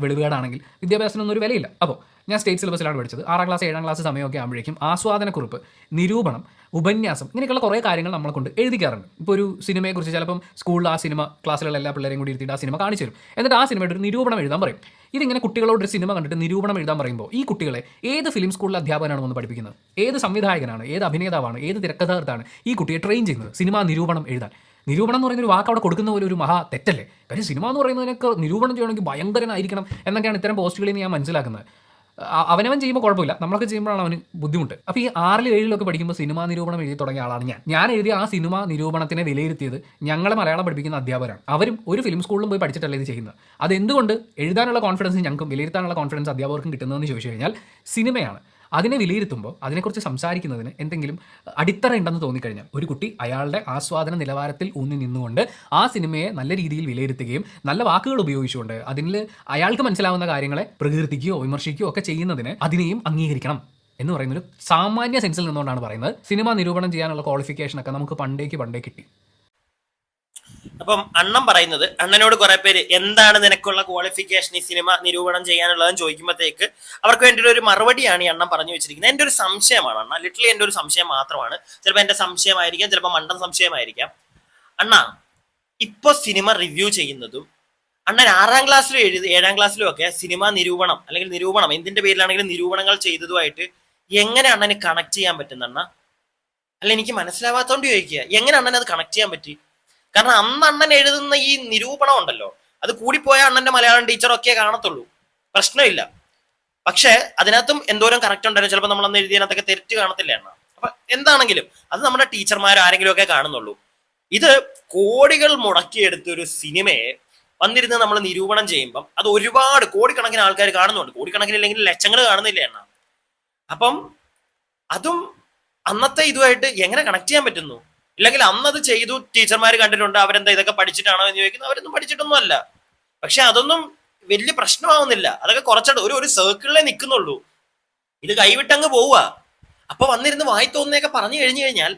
വെളിവുകേടാണെങ്കിൽ വിദ്യാഭ്യാസത്തിനൊന്നും ഒരു വിലയില്ല. അപ്പോൾ ഞാൻ സ്റ്റേറ്റ് സിലബസിലാണ് പഠിച്ചത്. 6ാം ക്ലാസ് 7ാം ക്ലാസ് സമയമൊക്കെ ആകുമ്പോഴേക്കും ആസ്വാദനക്കുറിപ്പ്, നിരൂപണം, ഉപന്യാസം, ഇങ്ങനെയൊക്കെയുള്ള കുറേ കാര്യങ്ങൾ നമ്മളെ കൊണ്ട് എഴുതിക്കാറുണ്ട്. ഇപ്പോൾ ഒരു സിനിമയെക്കുറിച്ച് ചിലപ്പം സ്കൂളിൽ ആ സിനിമ ക്ലാസ്സിലുള്ള എല്ലാ പിള്ളേരെയും കൂടി ഇരുത്തിയിട്ട് ആ സിനിമ കാണിച്ചു തരും. എന്നിട്ട് ആ സിനിമയുടെ ഒരു നിരൂപണം എഴുതാൻ പറയും. ഇതിങ്ങനെ കുട്ടികളോട് ഒരു സിനിമ കണ്ടിട്ട് നിരൂപണം എഴുതാൻ പറയുമ്പോൾ ഈ കുട്ടികളെ ഏത് ഫിലിം സ്കൂളിലെ അധ്യാപകനാണ് വന്ന് പഠിപ്പിക്കുന്നത്? ഏത് സംവിധായകനാണ്, ഏത് അഭിനേതാവാണ്, ഏത് തിരക്കഥാകൃത്താണ് ഈ കുട്ടിയെ ട്രെയിൻ ചെയ്യുന്നത് സിനിമ നിരൂപണം എഴുതാൻ? നിരൂപണം എന്ന് പറയുന്ന ഒരു വാക്ക് അവിടെ കൊടുക്കുന്ന പോലെ ഒരു മഹാ തെറ്റല്ലേ? കാര്യം സിനിമ എന്ന് പറയുന്നതിനൊക്കെ നിരൂപണം ചെയ്യണമെങ്കിൽ ഭയങ്കരനായിരിക്കണം എന്നൊക്കെയാണ് ഇത്തരം പോസ്റ്റുകളിൽ നിന്ന് ഞാൻ മനസ്സിലാക്കുന്നത്. അവനവൻ ചെയ്യുമ്പോൾ കുഴപ്പമില്ല, നമ്മളൊക്കെ ചെയ്യുമ്പോഴാണ് അവന് ബുദ്ധിമുട്ട്. അപ്പോൾ ഈ 6ലും 7ലും പഠിക്കുമ്പോൾ സിനിമാ നിരൂപണം എഴുതി തുടങ്ങിയ ആളാണ് ഞാൻ എഴുതിയ ആ സിനിമാ നിരൂപണത്തിനെ വിലയിരുത്തിയത് ഞങ്ങളെ മലയാളം പഠിപ്പിക്കുന്ന അധ്യാപകരാണ്. അവരും ഒരു ഫിലിം സ്കൂളിലും പോയി പഠിച്ചിട്ടല്ല ഇത് ചെയ്യുന്നത്. അതെന്തുകൊണ്ട് എഴുതാനുള്ള കോൺഫിഡൻസ് ഞങ്ങൾക്കും വിലയിരുത്താനുള്ള കോൺഫിഡൻസ് അധ്യാപകർക്കും കിട്ടുന്നതെന്ന് ചോദിച്ചു കഴിഞ്ഞാൽ സിനിമയാണ്. അതിനെ വിലയിരുത്തുമ്പോൾ അതിനെക്കുറിച്ച് സംസാരിക്കുന്നതിന് എന്തെങ്കിലും അടിത്തറ ഉണ്ടെന്ന് തോന്നിക്കഴിഞ്ഞാൽ ഒരു കുട്ടി അയാളുടെ ആസ്വാദന നിലവാരത്തിൽ ഊന്നി നിന്നുകൊണ്ട് ആ സിനിമയെ നല്ല രീതിയിൽ വിലയിരുത്തുകയും നല്ല വാക്കുകൾ ഉപയോഗിച്ചുകൊണ്ട് അതിൽ അയാൾക്ക് മനസ്സിലാവുന്ന കാര്യങ്ങളെ പ്രകീർത്തിക്കുകയോ വിമർശിക്കുകയോ ഒക്കെ ചെയ്യുന്നതിന് അതിനെയും അംഗീകരിക്കണം എന്ന് പറയുന്നൊരു സാമാന്യ സെൻസിൽ നിന്നുകൊണ്ടാണ് പറയുന്നത്. സിനിമ നിരൂപണം ചെയ്യാനുള്ള ക്വാളിഫിക്കേഷനൊക്കെ നമുക്ക് പണ്ടേ കിട്ടി. അപ്പം അണ്ണൻ പറയുന്നത്, അണ്ണനോട് കുറെ പേര് എന്താണ് നിനക്കുള്ള ക്വാളിഫിക്കേഷൻ ഈ സിനിമ നിരൂപണം ചെയ്യാനുള്ളതെന്ന് ചോദിക്കുമ്പോഴത്തേക്ക് അവർക്ക് വേണ്ടി ഒരു മറുപടിയാണ് ഈ അണ്ണൻ പറഞ്ഞു വെച്ചിരിക്കുന്നത്. എൻ്റെ ഒരു സംശയമാണ് അണ്ണ, ലിറ്ററലി എൻ്റെ ഒരു സംശയം മാത്രമാണ്. ചിലപ്പോൾ എൻ്റെ സംശയമായിരിക്കാം, ചിലപ്പോൾ മണ്ടൻ സംശയമായിരിക്കാം. അണ്ണ ഇപ്പൊ സിനിമ റിവ്യൂ ചെയ്യുന്നതും അണ്ണൻ 6ാം ക്ലാസ്സിലും 7ാം ക്ലാസ്സിലും ഒക്കെ സിനിമ നിരൂപണം അല്ലെങ്കിൽ നിരൂപണം എന്തിന്റെ പേരിലാണെങ്കിലും നിരൂപണങ്ങൾ ചെയ്തതുമായിട്ട് എങ്ങനെ അണ്ണന് കണക്ട് ചെയ്യാൻ പറ്റുന്ന അണ്ണ? അല്ല, എനിക്ക് മനസ്സിലാവാത്തോണ്ട് ചോദിക്കുക, എങ്ങനെ അണ്ണൻ അത് കണക്ട് ചെയ്യാൻ പറ്റി? കാരണം അന്ന് അണ്ണൻ എഴുതുന്ന ഈ നിരൂപണം ഉണ്ടല്ലോ, അത് കൂടിപ്പോയ അണ്ണന്റെ മലയാളം ടീച്ചറൊക്കെ കാണത്തുള്ളൂ, പ്രശ്നമില്ല. പക്ഷെ അതിനകത്തും എന്തോരം കറക്റ്റ് ഉണ്ടായിരുന്നു. ചിലപ്പോൾ നമ്മൾ അന്ന് എഴുതിയതിനകത്തൊക്കെ തെറ്റ് കാണത്തില്ല അണ്ണ. അപ്പൊ എന്താണെങ്കിലും അത് നമ്മുടെ ടീച്ചർമാർ ആരെങ്കിലും ഒക്കെ കാണുന്നുള്ളൂ. ഇത് കോടികൾ മുടക്കിയെടുത്ത ഒരു സിനിമയെ വന്നിരുന്ന് നമ്മൾ നിരൂപണം ചെയ്യുമ്പം അത് ഒരുപാട് കോടിക്കണക്കിന് ആൾക്കാർ കാണുന്നുണ്ട്. കോടിക്കണക്കിന് ഇല്ലെങ്കിൽ ലക്ഷങ്ങൾ കാണുന്നില്ല അണ്ണ. അപ്പം അതും അന്നത്തെ ഇതുമായിട്ട് എങ്ങനെ കണക്ട് ചെയ്യാൻ പറ്റുന്നു? ഇല്ലെങ്കിൽ അന്നത് ചെയ്തു ടീച്ചർമാർ കണ്ടിട്ടുണ്ട്, അവരെന്താ ഇതൊക്കെ പഠിച്ചിട്ടാണോ എന്ന് ചോദിക്കുന്നത്. അവരൊന്നും പഠിച്ചിട്ടൊന്നും അല്ല. പക്ഷെ അതൊന്നും വലിയ പ്രശ്നമാവുന്നില്ല. അതൊക്കെ കുറച്ചിട്ട് ഒരു സർക്കിളിലേ നിൽക്കുന്നുള്ളൂ. ഇത് കൈവിട്ടങ്ങ് പോവുക. അപ്പൊ വന്നിരുന്ന് വായി തോന്നുന്നതൊക്കെ പറഞ്ഞു കഴിഞ്ഞു കഴിഞ്ഞാൽ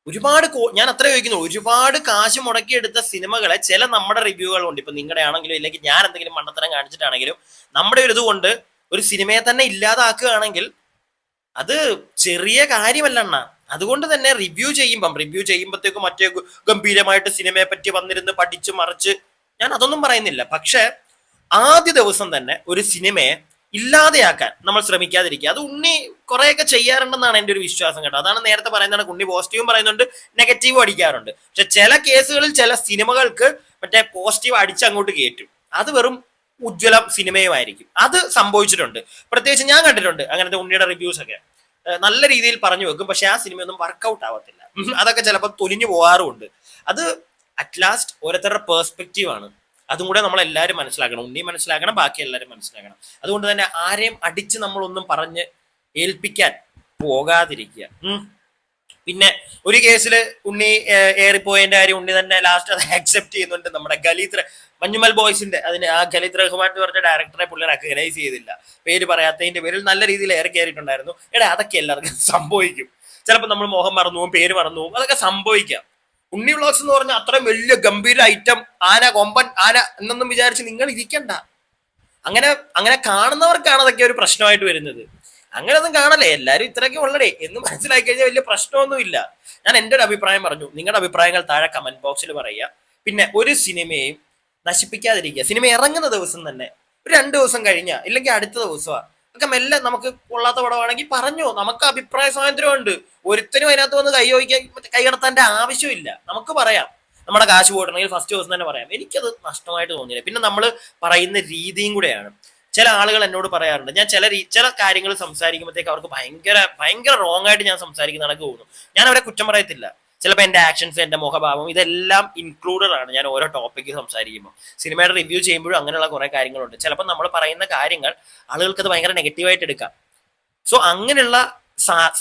ഒരുപാട് ഞാൻ അത്ര ചോദിക്കുന്നു, ഒരുപാട് കാശ് മുടക്കിയെടുത്ത സിനിമകളെ ചില നമ്മുടെ റിവ്യൂകളുണ്ട്, ഇപ്പൊ നിങ്ങളുടെ ആണെങ്കിലും ഇല്ലെങ്കിൽ ഞാൻ എന്തെങ്കിലും മണ്ടത്തരം കാണിച്ചിട്ടാണെങ്കിലും നമ്മുടെ ഒരു ഇതുകൊണ്ട് ഒരു സിനിമയെ തന്നെ ഇല്ലാതാക്കുകയാണെങ്കിൽ അത് ചെറിയ കാര്യമല്ല. അതുകൊണ്ട് തന്നെ റിവ്യൂ ചെയ്യുമ്പോഴത്തേക്കും മറ്റേ ഗംഭീരമായിട്ട് സിനിമയെ പറ്റി വന്നിരുന്ന് പഠിച്ച് മറിച്ച് ഞാൻ അതൊന്നും പറയുന്നില്ല. പക്ഷെ ആദ്യ ദിവസം തന്നെ ഒരു സിനിമയെ ഇല്ലാതെയാക്കാൻ നമ്മൾ ശ്രമിക്കാതിരിക്കുക. അത് ഉണ്ണി കുറെയൊക്കെ ചെയ്യാറുണ്ടെന്നാണ് എൻ്റെ ഒരു വിശ്വാസം കേട്ടോ. അതാണ് നേരത്തെ പറയുന്നതാണ്, ഉണ്ണി പോസിറ്റീവും പറയുന്നുണ്ട് നെഗറ്റീവും അടിക്കാറുണ്ട്. പക്ഷെ ചില കേസുകളിൽ ചില സിനിമകൾക്ക് മറ്റേ പോസിറ്റീവ് അടിച്ചങ്ങോട്ട് കയറ്റും. അത് വെറും ഉജ്ജ്വലം സിനിമയുമായിരിക്കും. അത് സംഭവിച്ചിട്ടുണ്ട്. പ്രത്യേകിച്ച് ഞാൻ കണ്ടിട്ടുണ്ട് അങ്ങനത്തെ ഉണ്ണിയുടെ റിവ്യൂസ് ഒക്കെ നല്ല രീതിയിൽ പറഞ്ഞു വെക്കും. പക്ഷെ ആ സിനിമയൊന്നും വർക്കൗട്ട് ആവത്തില്ല. അതൊക്കെ ചിലപ്പോൾ തൊലിഞ്ഞു പോകാറുമുണ്ട്. അത് അറ്റ് ലാസ്റ്റ് ഓരോരുത്തരുടെ പേഴ്സ്പെക്റ്റീവ് ആണ്. അതും കൂടെ നമ്മൾ എല്ലാവരും മനസ്സിലാക്കണം. ഉണ്ണി മനസ്സിലാക്കണം, ബാക്കി എല്ലാവരും മനസ്സിലാക്കണം. അതുകൊണ്ട് തന്നെ ആരെയും അടിച്ച് നമ്മളൊന്നും പറഞ്ഞ് ഏൽപ്പിക്കാൻ പോകാതിരിക്കുക. പിന്നെ ഒരു കേസിൽ ഉണ്ണി ഏറിപ്പോയതിന്റെ കാര്യം ഉണ്ണി തന്നെ ലാസ്റ്റ് അത് ആക്സെപ്റ്റ് ചെയ്യുന്നുണ്ട്. നമ്മുടെ മഞ്ഞുമൽ ബോയ്സിന്റെ ആ ഖലീദ് റഹ്മാൻ എന്ന് പറഞ്ഞ ഡയറക്ടറെ പുള്ളി റെക്കഗ്നൈസ് ചെയ്തില്ല, പേര് പറയാത്തതിന്റെ പേരിൽ നല്ല രീതിയിൽ ഏറെ കയറിയിട്ടുണ്ടായിരുന്നു. അതൊക്കെ എല്ലാവർക്കും സംഭവിക്കും. ചിലപ്പോൾ നമ്മൾ മോഹം മറന്നു പോകും, പേര് മറന്നു പോകും, അതൊക്കെ സംഭവിക്കാം. ഉണ്ണി വ്ളോഗ്സ് എന്ന് പറഞ്ഞാൽ അത്രയും വലിയ ഗംഭീര ഐറ്റം ആന കൊമ്പൻ ആന എന്നൊന്നും വിചാരിച്ച് നിങ്ങൾ ഇരിക്കണ്ട. അങ്ങനെ കാണുന്നവർക്കാണ് അതൊക്കെ ഒരു പ്രശ്നമായിട്ട് വരുന്നത്. അങ്ങനെയൊന്നും കാണല്ലേ, എല്ലാവരും ഇത്രയൊക്കെ ഉള്ളടേ എന്ന് മനസ്സിലാക്കി കഴിഞ്ഞാൽ വലിയ പ്രശ്നമൊന്നുമില്ല. ഞാൻ എൻ്റെ ഒരു അഭിപ്രായം പറഞ്ഞു. നിങ്ങളുടെ അഭിപ്രായങ്ങൾ താഴെ കമന്റ് ബോക്സിൽ പറയുക. പിന്നെ ഒരു സിനിമയും നശിപ്പിക്കാതിരിക്കുക. സിനിമ ഇറങ്ങുന്ന ദിവസം തന്നെ ഒരു 2 ദിവസം കഴിഞ്ഞാ ഇല്ലെങ്കിൽ അടുത്ത ദിവസമാണ് ഒക്കെ മെല്ലെ നമുക്ക് കൊള്ളാത്ത പടമാണെങ്കിൽ പറഞ്ഞോ, നമുക്ക് അഭിപ്രായ സ്വാതന്ത്ര്യം ഉണ്ട്. ഒരുത്തനും അതിനകത്ത് വന്ന് കൈ കടത്താൻ്റെ ആവശ്യമില്ല. നമുക്ക് പറയാം, നമ്മുടെ കാശ് പോയിട്ടുണ്ടെങ്കിൽ ഫസ്റ്റ് ദിവസം തന്നെ പറയാം. എനിക്കത് നഷ്ടമായിട്ട് തോന്നിയില്ല. പിന്നെ നമ്മൾ പറയുന്ന രീതിയും കൂടെയാണ്. ചില ആളുകൾ എന്നോട് പറയാറുണ്ട്, ഞാൻ ചില കാര്യങ്ങൾ സംസാരിക്കുമ്പോഴത്തേക്ക് അവർക്ക് ഭയങ്കര റോങ് ആയിട്ട് ഞാൻ സംസാരിക്കുന്ന കണക്ക് തോന്നുന്നു. ഞാൻ അവരെ കുറ്റം പറയത്തില്ല. ചിലപ്പോൾ എൻ്റെ ആക്ഷൻസ്, എൻ്റെ മുഖഭാവം ഇതെല്ലാം ഇൻക്ലൂഡഡ് ആണ് ഞാൻ ഓരോ ടോപ്പിക്ക് സംസാരിക്കുമ്പോൾ. സിനിമയുടെ റിവ്യൂ ചെയ്യുമ്പോഴും അങ്ങനെയുള്ള കുറേ കാര്യങ്ങളുണ്ട്. ചിലപ്പോൾ നമ്മൾ പറയുന്ന കാര്യങ്ങൾ ആളുകൾക്ക് അത് ഭയങ്കര നെഗറ്റീവായിട്ട് എടുക്കാം. സോ അങ്ങനെയുള്ള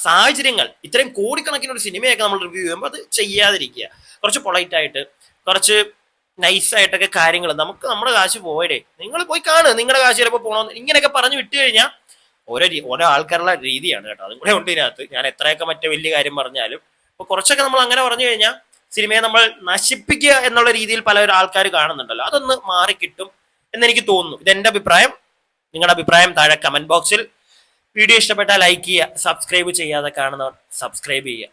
സാഹചര്യങ്ങൾ, ഇത്രയും കോടിക്കണക്കിന് ഒരു സിനിമയൊക്കെ നമ്മൾ റിവ്യൂ ചെയ്യുമ്പോൾ അത് ചെയ്യാതിരിക്കുക. കുറച്ച് പൊളൈറ്റായിട്ട്, കുറച്ച് നൈസായിട്ടൊക്കെ കാര്യങ്ങൾ, നമുക്ക് നമ്മുടെ കാശ് പോയടേ, നിങ്ങൾ പോയി കാണുക, നിങ്ങളുടെ കാശ് ചിലപ്പോൾ പോകണമെന്ന് ഇങ്ങനെയൊക്കെ പറഞ്ഞു വിട്ടു കഴിഞ്ഞാൽ ഓരോ ആൾക്കാരുടെ രീതിയാണ് കേട്ടോ. അതും കൂടെ ഉണ്ട് ഇതിനകത്ത്. ഞാൻ എത്രയൊക്കെ മറ്റേ വലിയ കാര്യം പറഞ്ഞാലും അപ്പോൾ കുറച്ചൊക്കെ നമ്മൾ അങ്ങനെ പറഞ്ഞു കഴിഞ്ഞാൽ സിനിമയെ നമ്മൾ നശിപ്പിക്കുക എന്നുള്ള രീതിയിൽ പല ആൾക്കാർ കാണുന്നുണ്ടല്ലോ, അതൊന്ന് മാറിക്കിട്ടും എന്നെനിക്ക് തോന്നുന്നു. ഇതെന്റെ അഭിപ്രായം. നിങ്ങളുടെ അഭിപ്രായം താഴെ കമന്റ് ബോക്സിൽ. വീഡിയോ ഇഷ്ടപ്പെട്ടാൽ ലൈക്ക് ചെയ്യുക, സബ്സ്ക്രൈബ് ചെയ്യാതെ കാണുന്നവർ സബ്സ്ക്രൈബ് ചെയ്യുക.